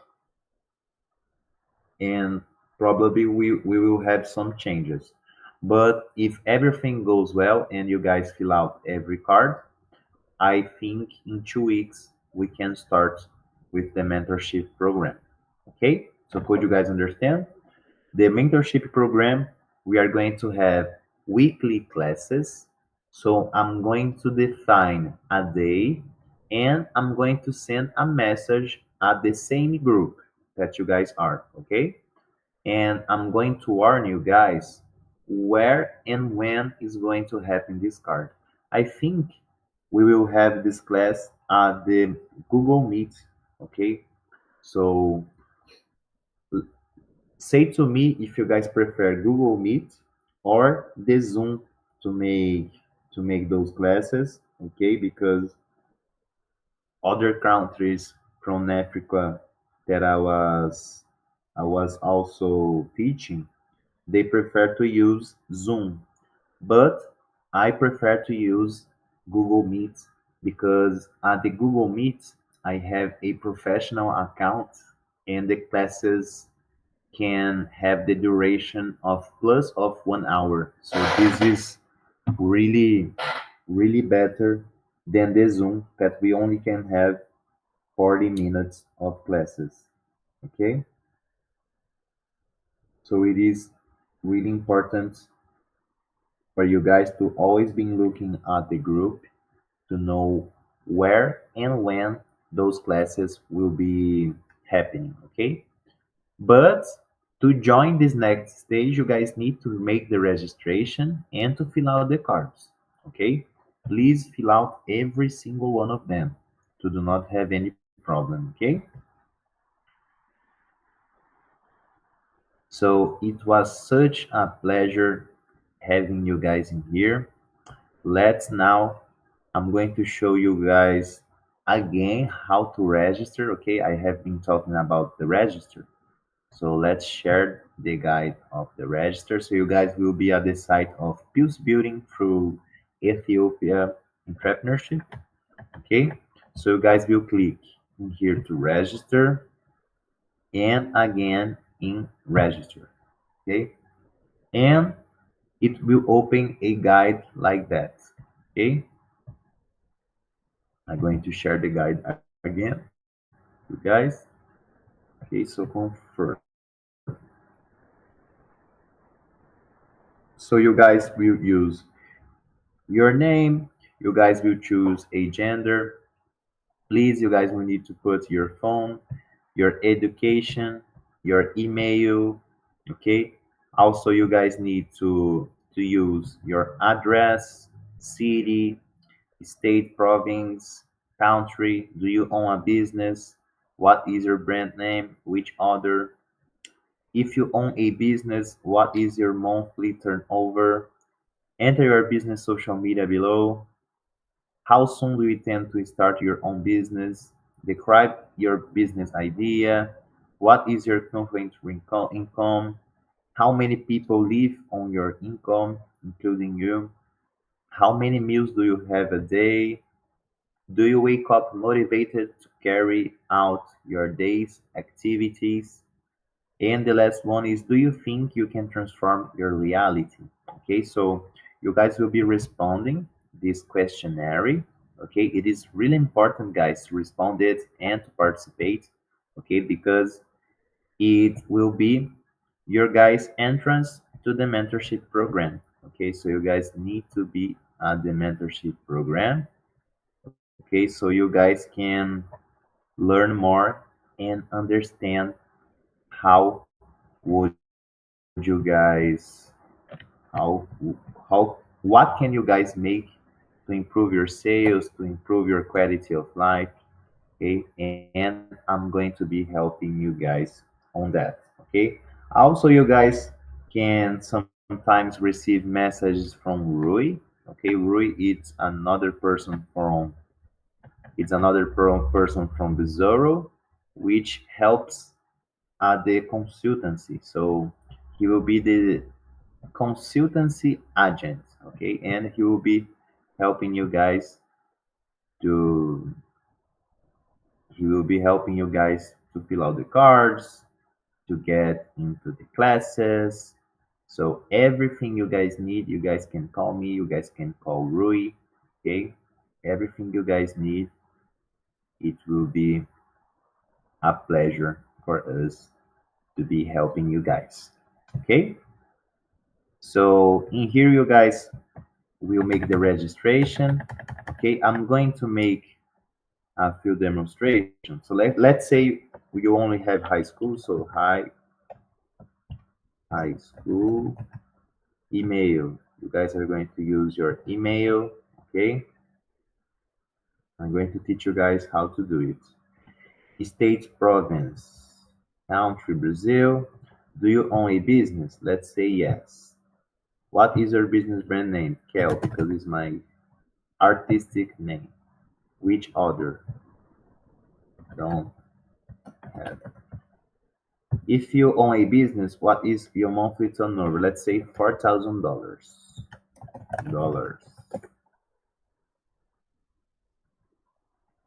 and probably we will have some changes. But if everything goes well and you guys fill out every card, I think in 2 weeks we can start with the mentorship program. Okay, so could you guys understand? The mentorship program, we are going to have weekly classes. So I'm going to define a day and I'm going to send a message at the same group that you guys are. Okay, and I'm going to warn you guys where and when is going to happen this card. I think we will have this class at the Google Meet. Okay, so say to me if you guys prefer Google Meet or the Zoom to make those classes. Okay, because other countries from Africa that I was also teaching, they prefer to use Zoom, but I prefer to use Google Meet because at the Google Meet I have a professional account and the classes can have the duration of plus of 1 hour. So this is really, really better than the Zoom that we only can have 40 minutes of classes. Okay, so it is really important for you guys to always be looking at the group to know where and when those classes will be happening. Okay, but to join this next stage, you guys need to make the registration and to fill out the cards. Okay, please fill out every single one of them to do not have any problem. Okay, so it was such a pleasure having you guys in here. Let's now, I'm going to show you guys again how to register. Okay, I have been talking about the register. So let's share the guide of the register. So you guys will be at the site of Pulse Building through Ethiopia Entrepreneurship. Okay, so you guys will click. in here to register and again in register. Okay, and it will open a guide like that. Okay, I'm going to share the guide again, you guys. Okay, so confirm. So you guys will use your name. You guys will choose a gender. Please, you guys will need to put your phone, your education, your email. Okay. Also, you guys need to use your address, city, state, province, country. Do you own a business? What is your brand name? Which other? If you own a business, what is your monthly turnover? Enter your business social media below. How soon do you intend to start your own business? Describe your business idea. What is your current income? How many people live on your income, including you? How many meals do you have a day? Do you wake up motivated to carry out your day's activities? And the last one is, do you think you can transform your reality? Okay, so you guys will be responding this questionnaire. Okay, it is really important, guys, to respond it and to participate. Okay, because it will be your guys' entrance to the mentorship program. Okay, so you guys need to be at the mentorship program. Okay, so you guys can learn more and understand how would you guys how how what can you guys make to improve your sales, to improve your quality of life. Okay, and I'm going to be helping you guys on that. Okay, also you guys can sometimes receive messages from Rui. Okay, Rui is another person from person from Bizarro, which helps at the consultancy. So he will be the consultancy agent. Okay, and he will be helping you guys to he will be helping you guys to fill out the cards, to get into the classes. So everything you guys need, you guys can call me, you guys can call Rui. Okay, everything you guys need, it will be a pleasure for us to be helping you guys. Okay, so in here you guys will make the registration. Okay, I'm going to make a few demonstrations. So let's say you only have high school, so high school email. You guys are going to use your email. Okay, I'm going to teach you guys how to do it. State, province, country, Brazil. Do you own a business? Let's say yes. What is your business brand name? Kel, because it's my artistic name. Which other? Don't have. If you own a business, what is your monthly turnover? Let's say $4,000. Dollars.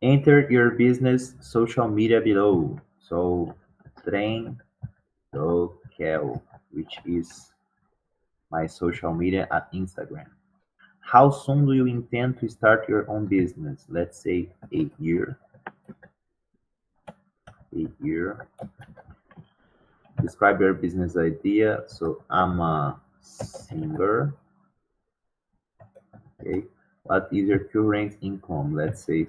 Enter your business social media below. So, Trem do Kel, which is my social media at Instagram. How soon do you intend to start your own business? Let's say a year. A year. Describe your business idea. So I'm a singer. Okay. What is your current income? Let's say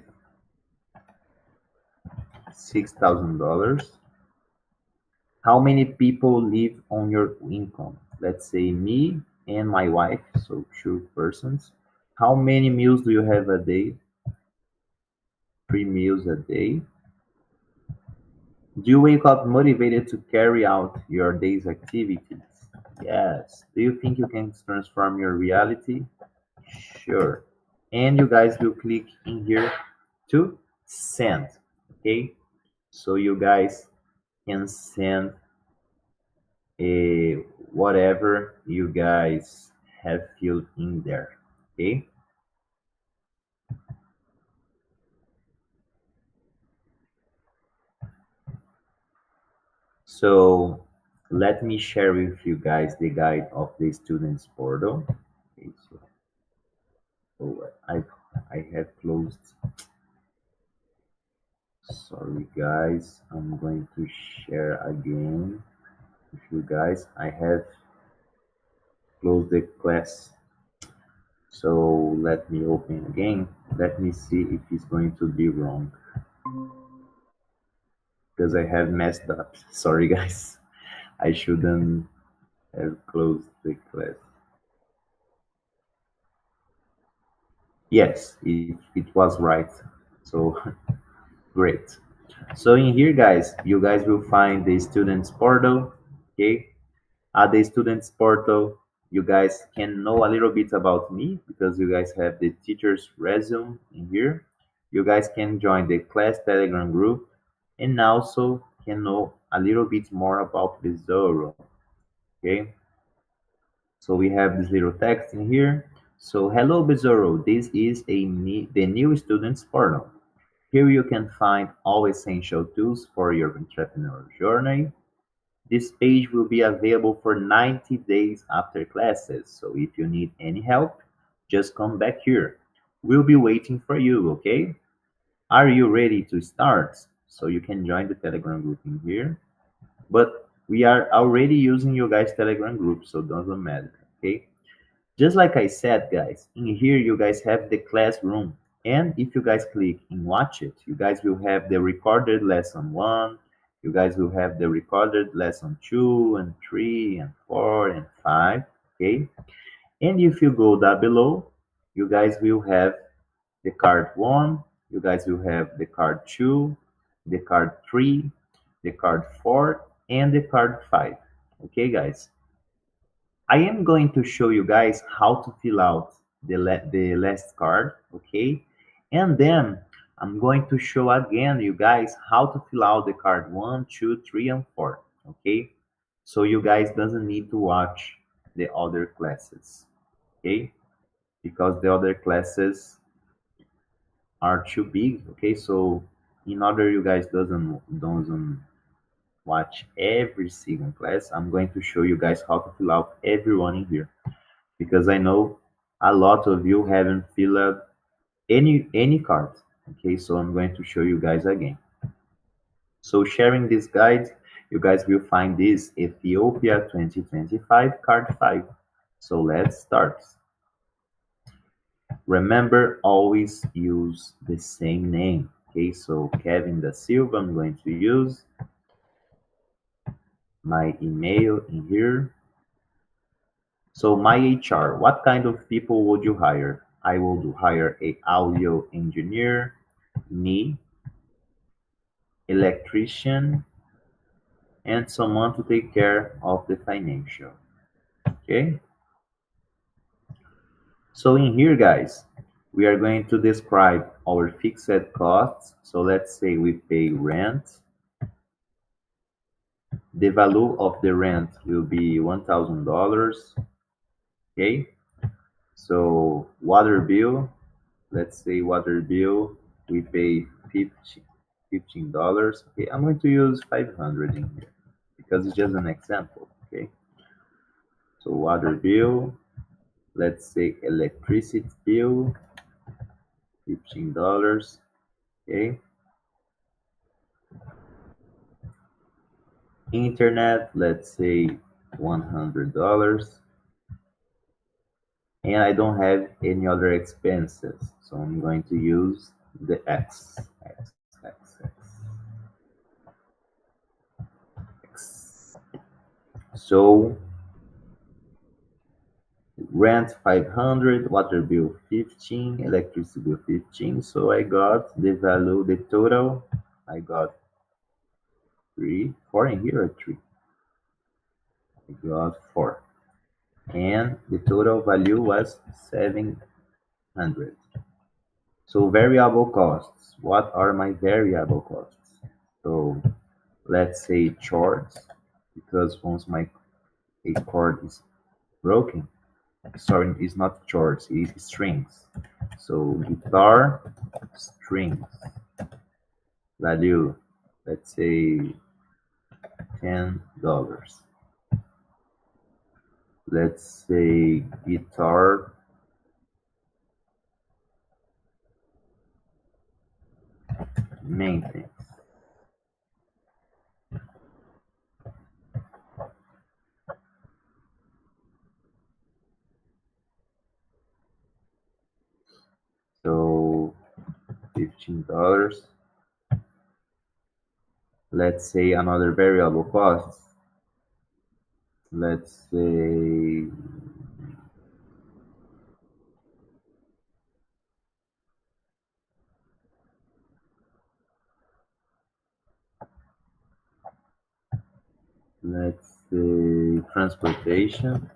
$6,000. How many people live on your income? Let's say me and my wife, so two persons. How many meals do you have a day? 3 meals a day. Do you wake up motivated to carry out your day's activities? Yes. Do you think you can transform your reality? Sure. And you guys will click in here to send. Okay. So you guys can send a whatever you guys have filled in there. Okay. So let me share with you guys the guide of the students portal. Okay, so I have closed. Sorry guys, I'm going to share again with you guys. I have closed the class. So let me open again. Let me see if it's going to be wrong because I have messed up. Sorry guys. I shouldn't have closed the class. Yes, it was right. So great. So in here, guys, you guys will find the students portal. Okay. At the students portal, you guys can know a little bit about me because you guys have the teacher's resume in here. You guys can join the class Telegram group and also can know a little bit more about the Zoro. Okay. So we have this little text in here. So hello Bezoro, this is the new students portal. Here you can find all essential tools for your entrepreneurial journey. This page will be available for 90 days after classes. So if you need any help, just come back here. We'll be waiting for you, okay? Are you ready to start? So you can join the Telegram group in here. But we are already using your guys' Telegram group, so doesn't matter, okay? Just like I said, guys, in here you guys have the classroom. And if you guys click and watch it, you guys will have the recorded lesson one, you guys will have the recorded lesson two and three and four and five, okay? And if you go down below, you guys will have the card one, you guys will have the card two, the card three, the card four, and the card five. Okay, guys? I am going to show you guys how to fill out the last card, okay? And then I'm going to show again you guys how to fill out the card one, two, three, and four, okay? So you guys doesn't need to watch the other classes, okay? Because the other classes are too big, okay? So in order you guys doesn't watch every single class, I'm going to show you guys how to fill out everyone in here because I know a lot of you haven't filled out any card. Okay, so I'm going to show you guys again. So sharing this guide, you guys will find this Ethiopia 2025 card 5. So let's start. Remember, always use the same name. Okay, so Kevin da Silva, I'm going to use my email in here. So my HR, what kind of people would you hire? I will hire a audio engineer, me, electrician, and someone to take care of the financial. Okay. So in here, guys, we are going to describe our fixed costs. So let's say we pay rent. The value of the rent will be $1,000. Okay. So water bill, let's say water bill, we pay $15. Okay, I'm going to use 500 in here because it's just an example. Okay, so water bill, let's say electricity bill, $15. Okay, internet, let's say $100. And I don't have any other expenses, so I'm going to use the X. So rent 500, water bill 15, electricity bill 15. So I got the value, the total. I got four in here or three. I got four, and the total value was 700. So variable costs. What are my variable costs? So let's say chords, because once my a chord is broken, sorry, it's not chords, it's strings. So guitar strings value, let's say $10. Let's say guitar maintenance. So $15. Let's say another variable cost. Let's say transportation.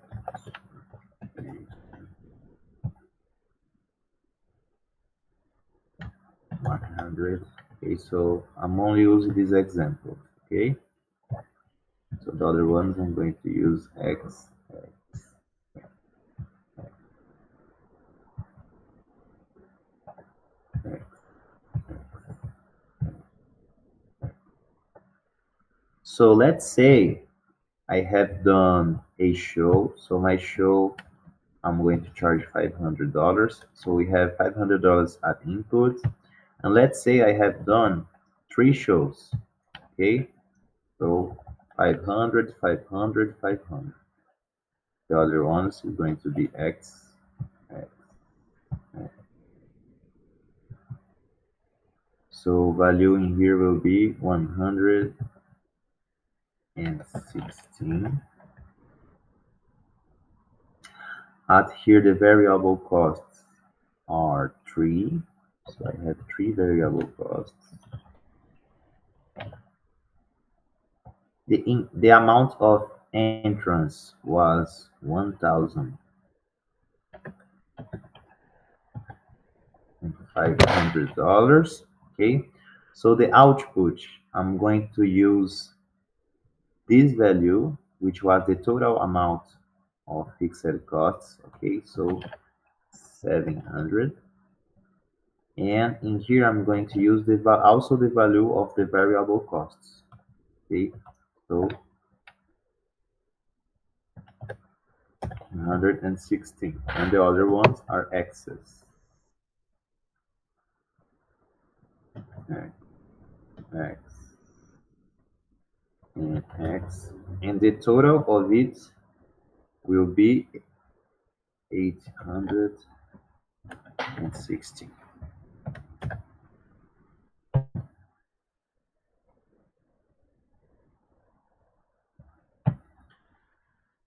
100. Okay, so I'm only using this example. Okay, so the other ones I'm going to use X. So let's say I have done a show. So my show, I'm going to charge $500. So we have $500 at input. And let's say I have done 3 shows. Okay, so 500, 500, 500. The other ones is going to be X, X, X. So value in here will be 116. At here the variable costs are 3. So I have 3 variable costs. The amount of entrance was $1,500. Okay, so the output, I'm going to use this value, which was the total amount of fixed costs. Okay, so 700. And in here, I'm going to use also the value of the variable costs. Okay, so 116, and the other ones are X's. X, X, and X, and the total of it will be 860.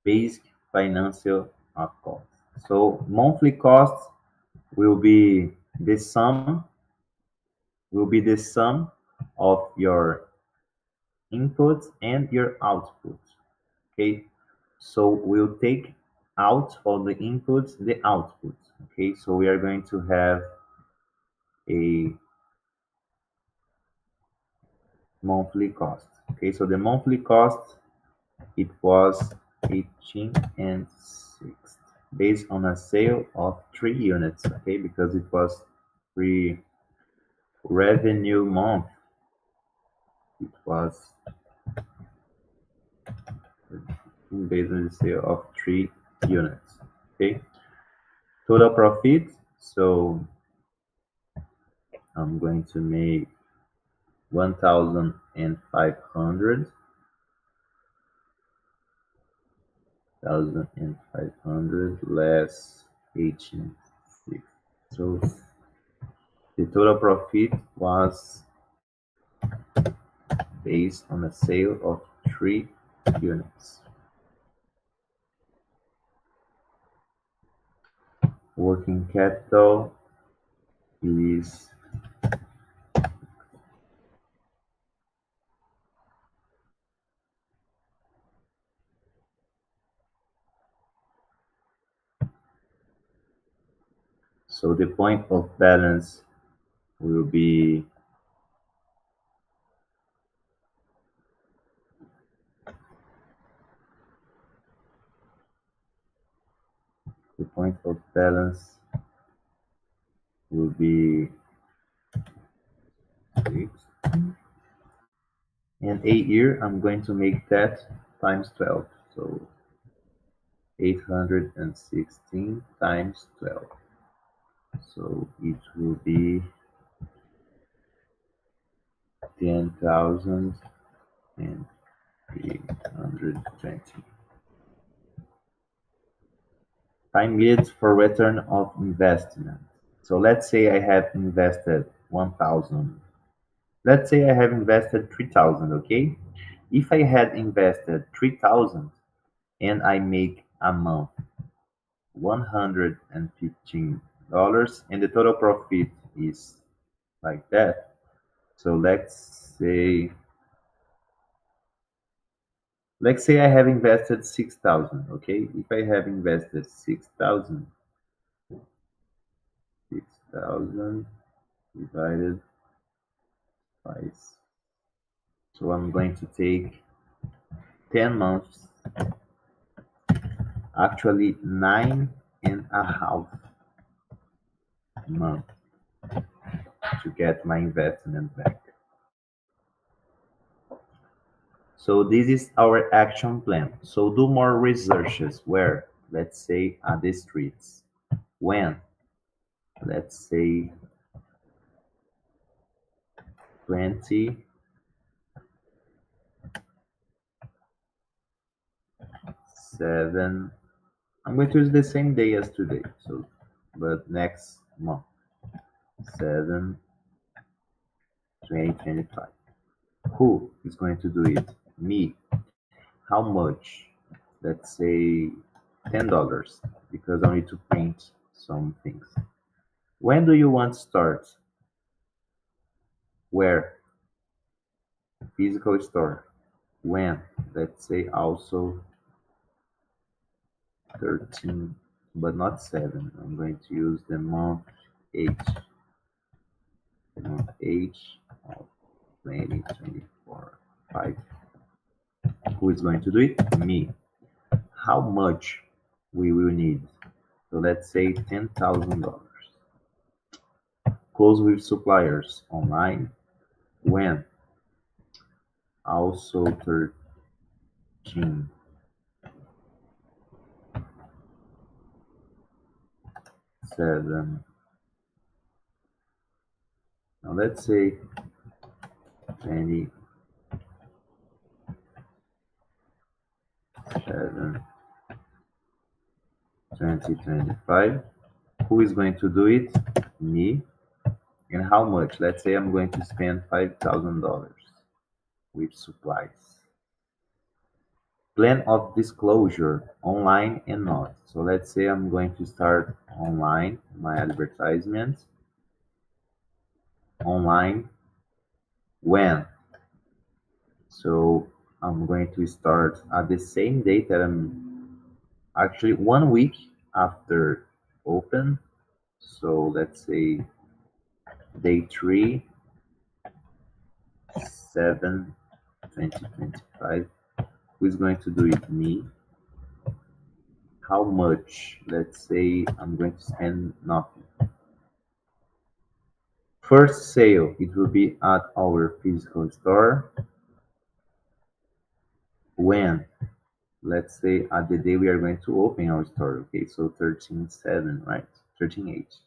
Basic financial account. So monthly costs will be the sum of your input and your output. Okay, so we'll take out of the inputs the output. Okay, so we are going to have a monthly cost. Okay, so the monthly cost, it was 18 and 6 based on a sale of 3 units. Okay, because it was pre-revenue month. It was based on the sale of 3 units. Okay, total profit. So I'm going to make 1,500. 1,500 less 18.6. So the total profit was based on a sale of 3 units. Working capital is so the point of balance will be the point of balance will be And a year, I'm going to make that times 12. So 816 times 12. So it will be 10,320. Time needed for return of investment. So let's say I have invested 1,000. Let's say I have invested 3,000, okay? If I had invested 3,000 and I make a month $115 and the total profit is like that. So let's say I have invested 6,000, okay? If I have invested 6,000, 6,000 divided by, so I'm going to take 10 months, actually 9.5 months to get my investment back. So this is our action plan. So do more researches where, let's say, at the streets. When, let's say, 27. I'm going to use the same day as today. So, but next month, 7, 2025. Who is going to do it? Me. How much? Let's say $10 because I need to print some things. When do you want to start? Where? Physical store. When? Let's say also 13, but not 7. I'm going to use the month H. The month H of 2024. 5. Who is going to do it? Me. How much we will need? So let's say $10,000. Close with suppliers online. When? Also 13. 7. Now let's say 27, 2025. Who is going to do it? Me. And how much? Let's say I'm going to spend $5,000 with supplies. Plan of disclosure, online and not. So let's say I'm going to start online, my advertisement. Online. When? So I'm going to start at the same date that I'm actually 1 week after open. So let's say day 3, 7, 2025. Who is going to do it? Me. How much? Let's say I'm going to spend nothing. First sale, it will be at our physical store. When? Let's say at the day we are going to open our store. Okay, so 13/7, right? 13/8.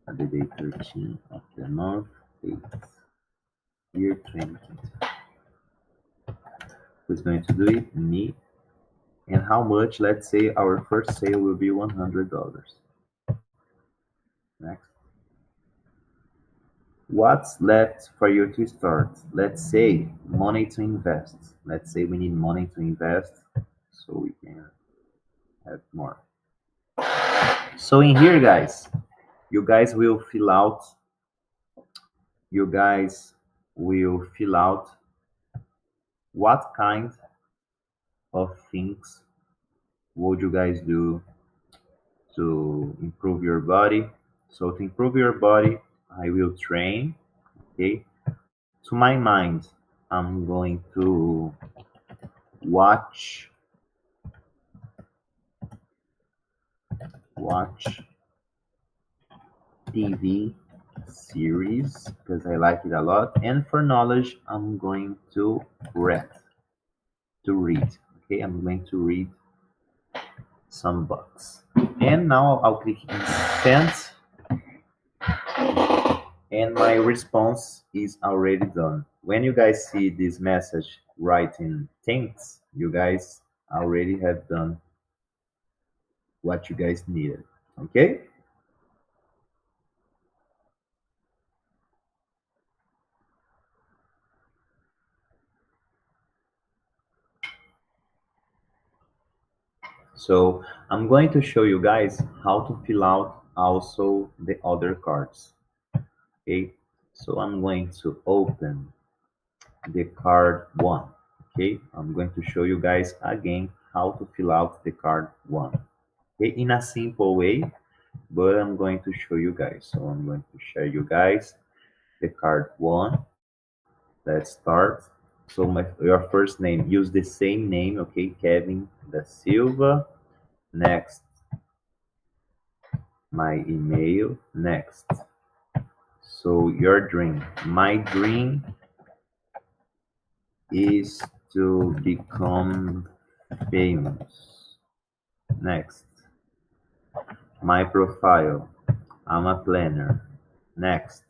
At the day 13 of the month 8, year 2020. Who's going to do it? Me. And how much? Let's say our first sale will be $100. Next. What's left for you to start? Let's say money to invest. Let's say we need money to invest so we can have more. So in here, guys, you guys will fill out. You guys will fill out what kind of things would you guys do to improve your body. So to improve your body, I will train. Okay. To my mind, I'm going to watch watch TV series because I like it a lot. And for knowledge, I'm going to read. Okay, I'm going to read some books. And now I'll click in send, and my response is already done. When you guys see this message writing thanks, you guys already have done what you guys needed. Okay? So I'm going to show you guys how to fill out also the other cards. Okay? So I'm going to open the card one. Okay? I'm going to show you guys again how to fill out the card one. Okay? In a simple way, but I'm going to show you guys. So I'm going to share you guys the card one. Let's start. So your first name, use the same name, okay? Kevin da Silva. Next, my email. Next. So your dream. My dream is to become famous. Next, my profile. I'm a planner. Next,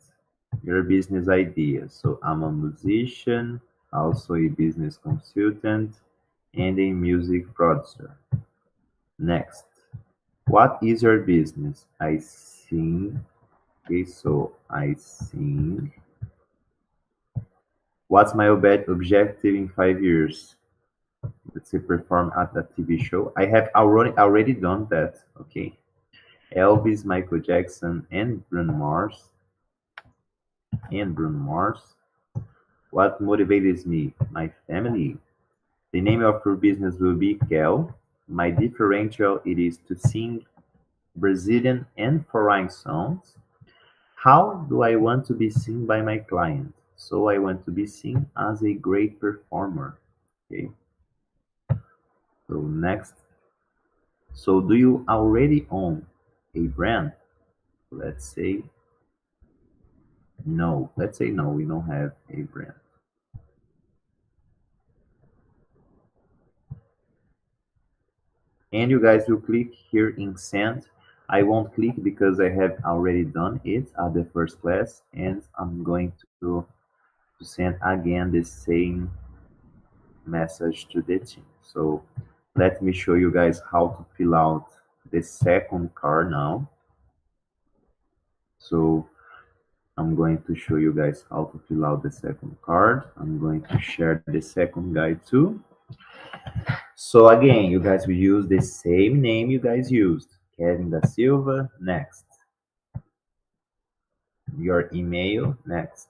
your business idea. So I'm a musician, also a business consultant, and a music producer. Next, what is your business? I sing. Okay, so I sing. What's my objective in 5 years? Let's say perform at a TV show. I have already done that. Okay, Elvis, Michael Jackson, and Bruno Mars. What motivates me? My family. The name of your business will be Kel. My differential it is to sing Brazilian and foreign songs. How do I want to be seen by my client? So I want to be seen as a great performer. Okay. So next. So do you already own a brand? Let's say no. Let's say no, we don't have a brand. And you guys will click here in send. I won't click because I have already done it at the first class, and I'm going to send again the same message to the team. So let me show you guys how to fill out the second card now. So I'm going to show you guys how to fill out the second card. I'm going to share the second guide too. So again, you guys will use the same name you guys used. Kevin da Silva, next. Your email, next.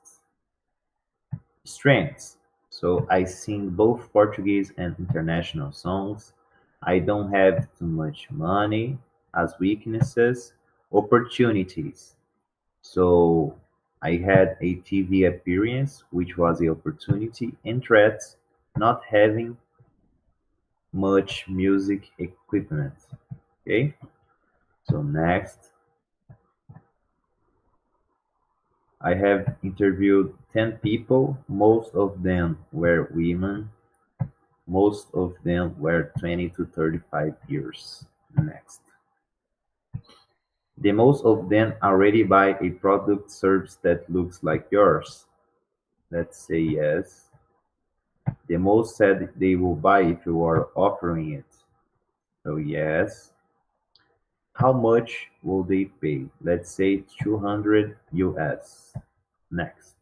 Strengths. So I sing both Portuguese and international songs. I don't have too much money. As weaknesses, opportunities. So I had a TV appearance, which was the opportunity, and threats, not having much music equipment. Okay, so next, I have interviewed 10 people. Most of them were women. Most of them were 20 to 35 years. Next. The most of them already buy a product service that looks like yours. Let's say yes. The most said they will buy if you are offering it. So yes. How much will they pay? Let's say 200 US. Next.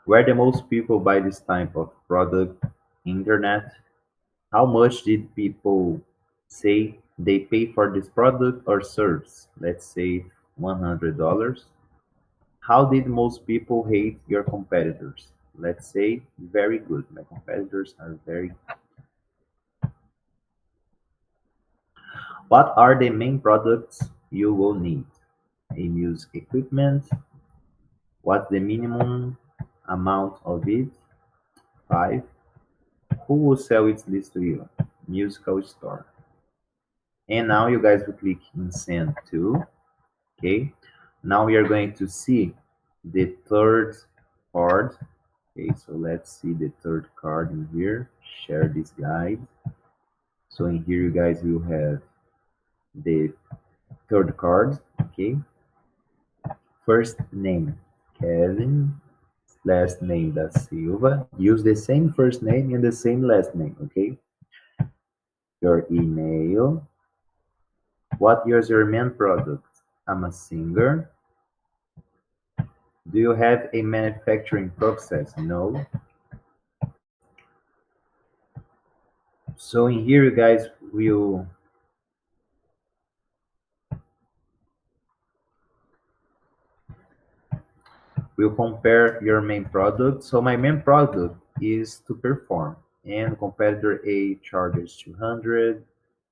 Where the most people buy this type of product? Internet. How much did people say they pay for this product or service? Let's say $100. How did most people hate your competitors? Let's say very good. My competitors are very. What are the main products you will need? A music equipment. What's the minimum amount of it? 5. Who will sell its list to you? Musical store. And now you guys will click in send to. Okay. Now we are going to see the third card. Okay, so let's see the third card in here. Share this guide. So in here, you guys will have the third card. Okay, first name Kevin, last name da Silva. Use the same first name and the same last name. Okay, your email. What is your main product? I'm a singer. Do you have a manufacturing process? No. So in here, you guys will compare your main product. So my main product is to perform, and competitor A charges 200,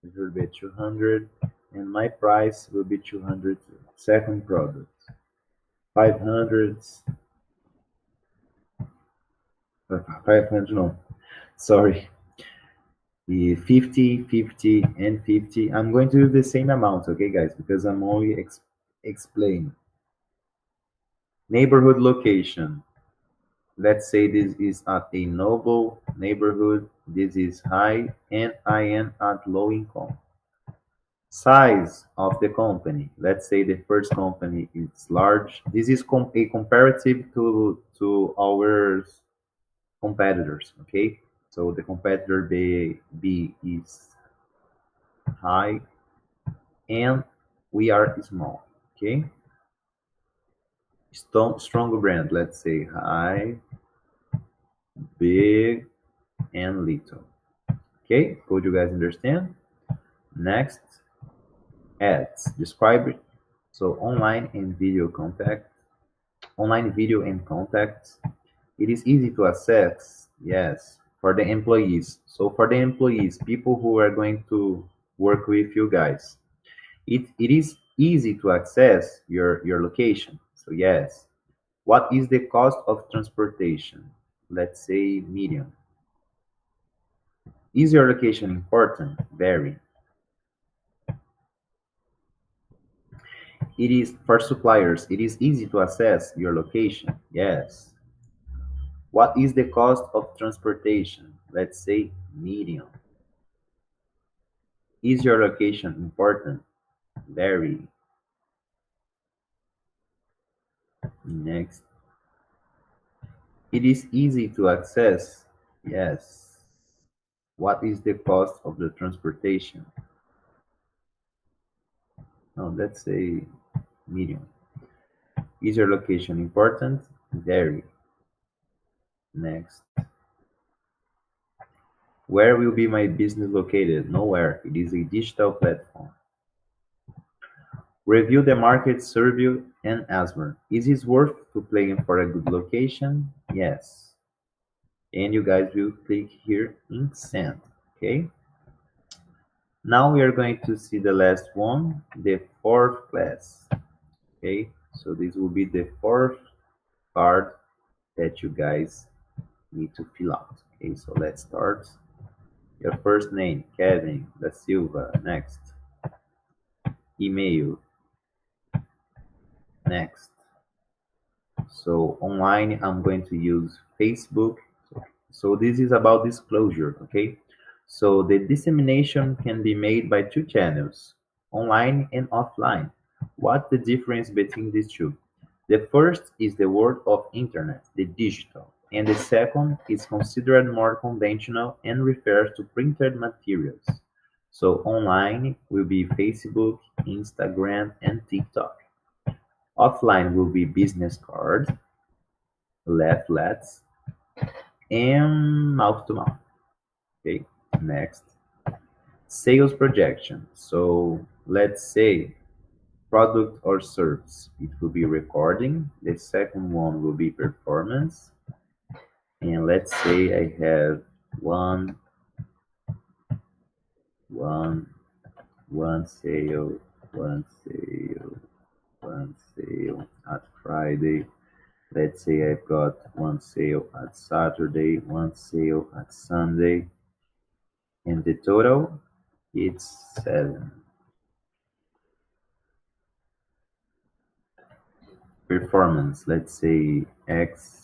it will be 200, and my price will be 200. Second product, 500, 500 no, sorry, the 50, 50, and 50. I'm going to do the same amount, okay, guys, because I'm only explaining. Neighborhood location. Let's say this is at a noble neighborhood, this is high, and I am at low income. Size of the company. Let's say the first company is large. This is a comparative to our competitors, okay? So the competitor B is high, and we are small, okay? Strong brand, let's say high, big, and little. Okay, hope you guys understand. Next, ads. Describe it. So online video and contacts. It is easy to access, yes, for the employees. So for the employees, people who are going to work with you guys, it is easy to access your location. So yes. What is the cost of transportation? Let's say medium. Is your location important? Very. It is for suppliers. It is easy to assess your location. Yes. What is the cost of transportation? Let's say medium. Is your location important? Very. Next. It is easy to access. Yes. What is the cost of the transportation? No, let's say medium. Is your location important? Very. Next. Where will be my business located? Nowhere. It is a digital platform. Review the market, survey, and answer. Is it worth to playing for a good location? Yes. And you guys will click here in send. Okay. Now we are going to see the last one, the fourth class. Okay. So this will be the fourth part that you guys need to fill out. Okay. So let's start. Your first name, Kevin da Silva. Next. Email. Next. So online, I'm going to use Facebook. So this is about disclosure, okay? So the dissemination can be made by two channels, online and offline. What's the difference between these two? The first is the world of internet, the digital, and the second is considered more conventional and refers to printed materials. So online will be Facebook, Instagram, and TikTok. Offline will be business cards, leaflets, and mouth to mouth. Okay, next. Sales projection. So let's say product or service. It will be recording. The second one will be performance. And let's say I have one, one, one sale, one sale, one sale at Friday. Let's say I've got one sale at Saturday, one sale at Sunday, and the total it's 7. performance. Let's say X.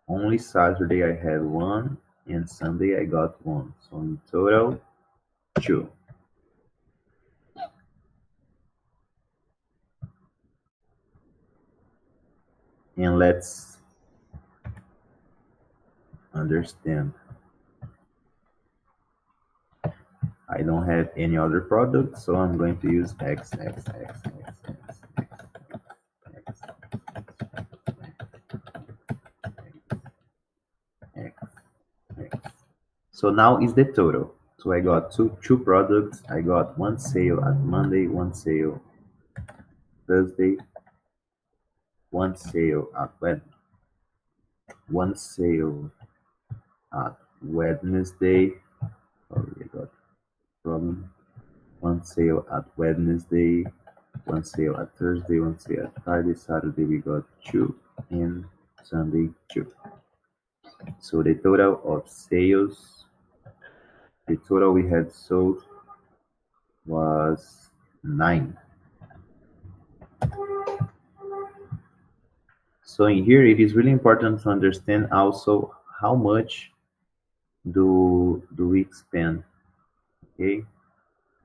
Only Saturday I had one, and Sunday I got one. So in total, two. And let's understand. I don't have any other product, so I'm going to use X. So now is the total. So I got two products. I got one sale at Monday, one sale Thursday, one sale at one sale at Wednesday. Sorry, I got problem. One sale at Wednesday, one sale at Thursday, one sale at Friday, Saturday we got two, and Sunday two. So the total of sales, the total we had sold was nine. So in here, it is really important to understand also how much do we spend. Okay,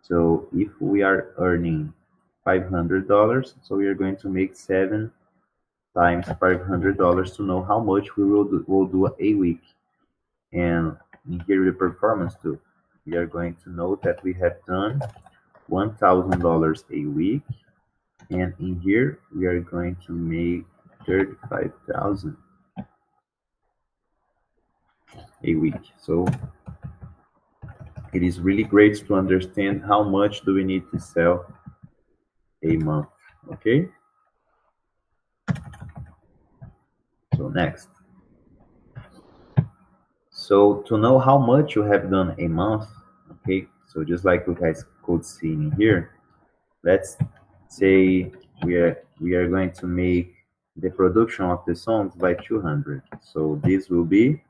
so if we are earning $500, so we are going to make 7 times $500 to know how much will do a week. And in here, the performance too, we are going to know that we have done $1,000 a week, and in here we are going to make 35,000 a week. So it is really great to understand how much do we need to sell a month. Okay, so next. So to know how much you have done a month, okay, so just like you guys could see in here, let's say we are going to make the production of the songs by 200. So this will be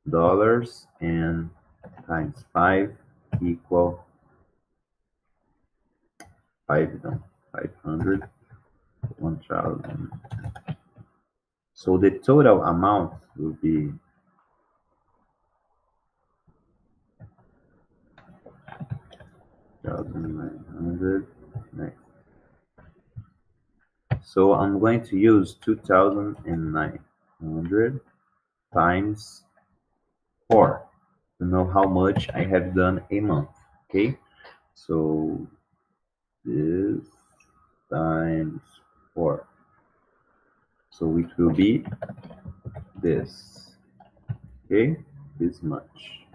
dollars and times 5 equal 5, no, 500, 1000. So the total amount will be 1900. So I'm going to use 2900 times 4 to know how much I have done a month. Okay, so this times 4. So it will be this. Okay, this much.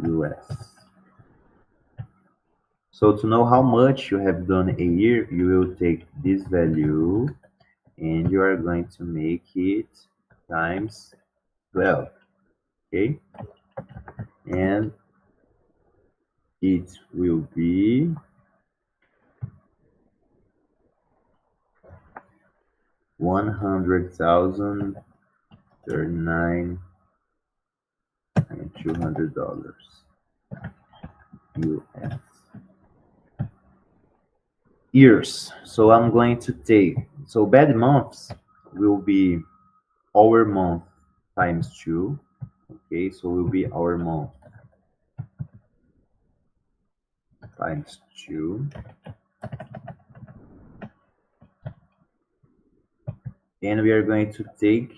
US. So to know how much you have done a year, you will take this value and you are going to make it times 12. Okay, and it will be 100,039 and $200 US. Years. So I'm going to take, so bad months will be our month times 2. Okay, so will be our month times 2. And we are going to take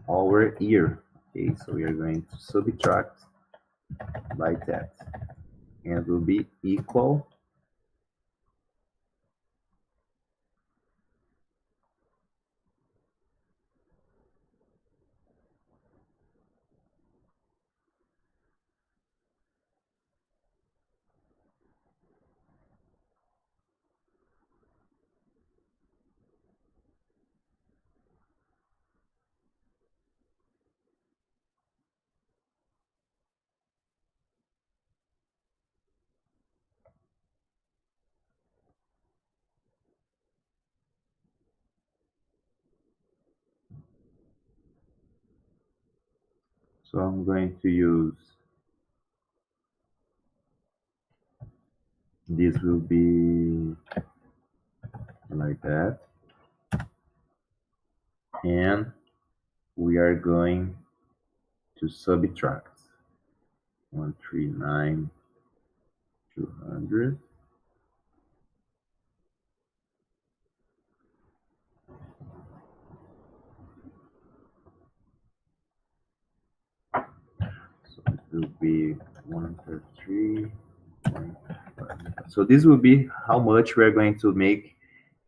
our year. Okay, so we are going to subtract by that. And will be equal So I'm going to use, this will be like that. And we are going to subtract 139 200. So it will be 133. So this will be how much we are going to make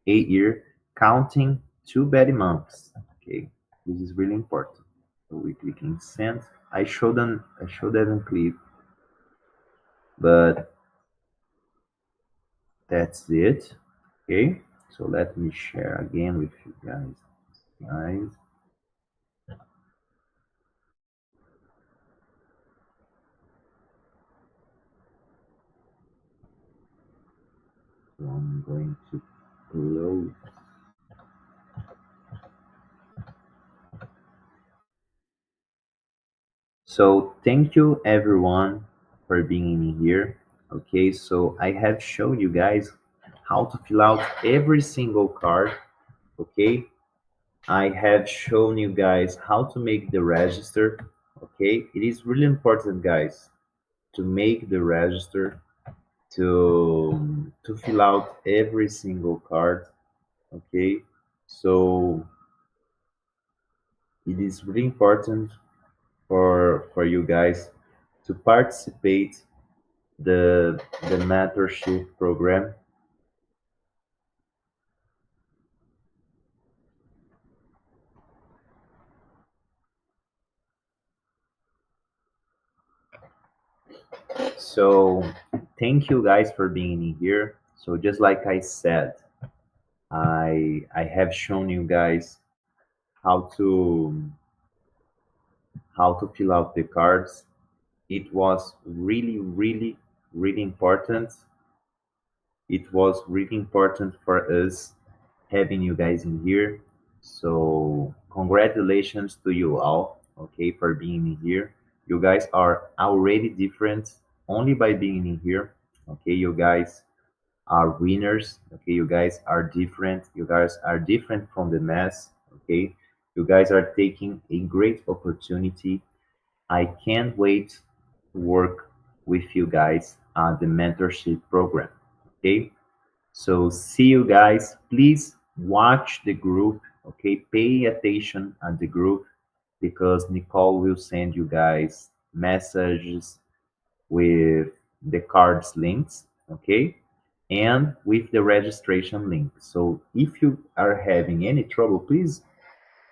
a year, counting two bad months. Okay, this is really important. So we click in send. I showed that in clip, but that's it. Okay, so let me share again with you guys. Guys, so I'm going to close. So thank you everyone for being in here. Okay, so I have shown you guys how to fill out every single card. Okay, I have shown you guys how to make the register. Okay, it is really important, guys, to make the register, to fill out every single card. Okay, so it is really important for you guys to participate the mentorship program. So thank you guys for being in here. So just like I said, I have shown you guys how to fill out the cards. It was really, really, really important. It was really important for us having you guys in here. So congratulations to you all, okay, for being in here. You guys are already different only by being in here. Okay, you guys are winners. Okay, you guys are different. You guys are different from the mass. Okay, you guys are taking a great opportunity. I can't wait to work with you guys on the mentorship program. Okay, so see you guys. Please watch the group. Okay, pay attention at the group because Nicole will send you guys messages with the cards links. Okay, and with the registration link. So if you are having any trouble, please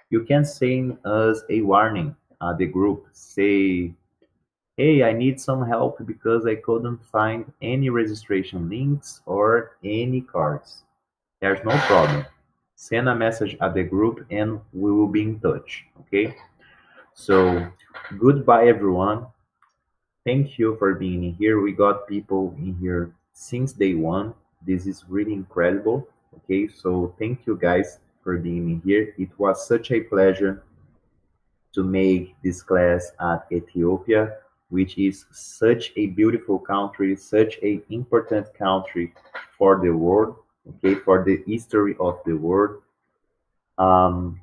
you can send us a warning at the group. Say, hey, I need some help because I couldn't find any registration links or any cards. There's no problem. Send a message at the group and we will be in touch. Okay? So, goodbye, everyone. Thank you for being in here. We got people in here since day one. This is really incredible. Okay? So, thank you guys for being in here. It was such a pleasure to make this class at Ethiopia, which is such a beautiful country, such an important country for the world, okay, for the history of the world. Um,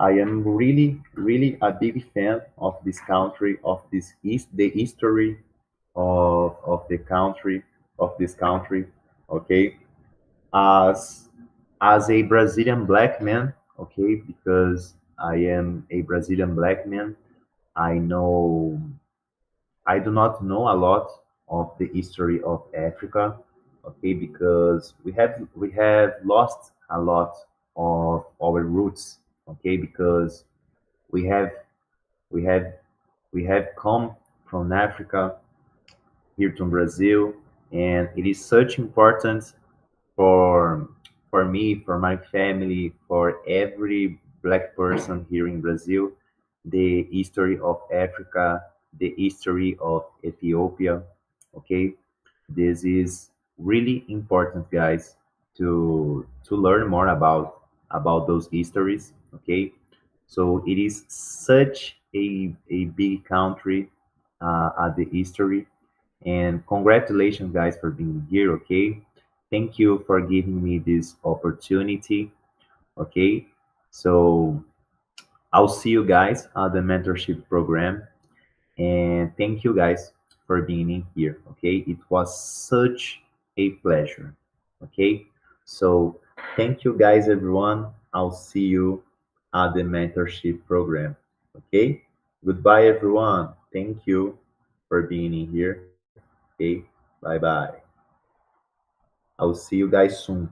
I am really, really a big fan of this country, of the history of the country, of this country, okay. As a Brazilian black man, okay, because I am a Brazilian black man, I know I do not know a lot of the history of Africa, okay, because we have lost a lot of our roots, okay, because we have we have we have come from Africa here to Brazil, and it is such important for me, for my family, for every black person here in Brazil, the history of Africa, the history of Ethiopia. Okay, this is really important, guys, to learn more about those histories. Okay, So it is such a big country at the history. And congratulations, guys, for being here. Okay, thank you for giving me this opportunity. Okay, so I'll see you guys at the mentorship program. And thank you guys for being in here. Okay, it was such a pleasure. Okay, so thank you guys, everyone. I'll see you at the mentorship program. Okay, goodbye, everyone. Thank you for being in here. Okay, bye bye. I'll see you guys soon.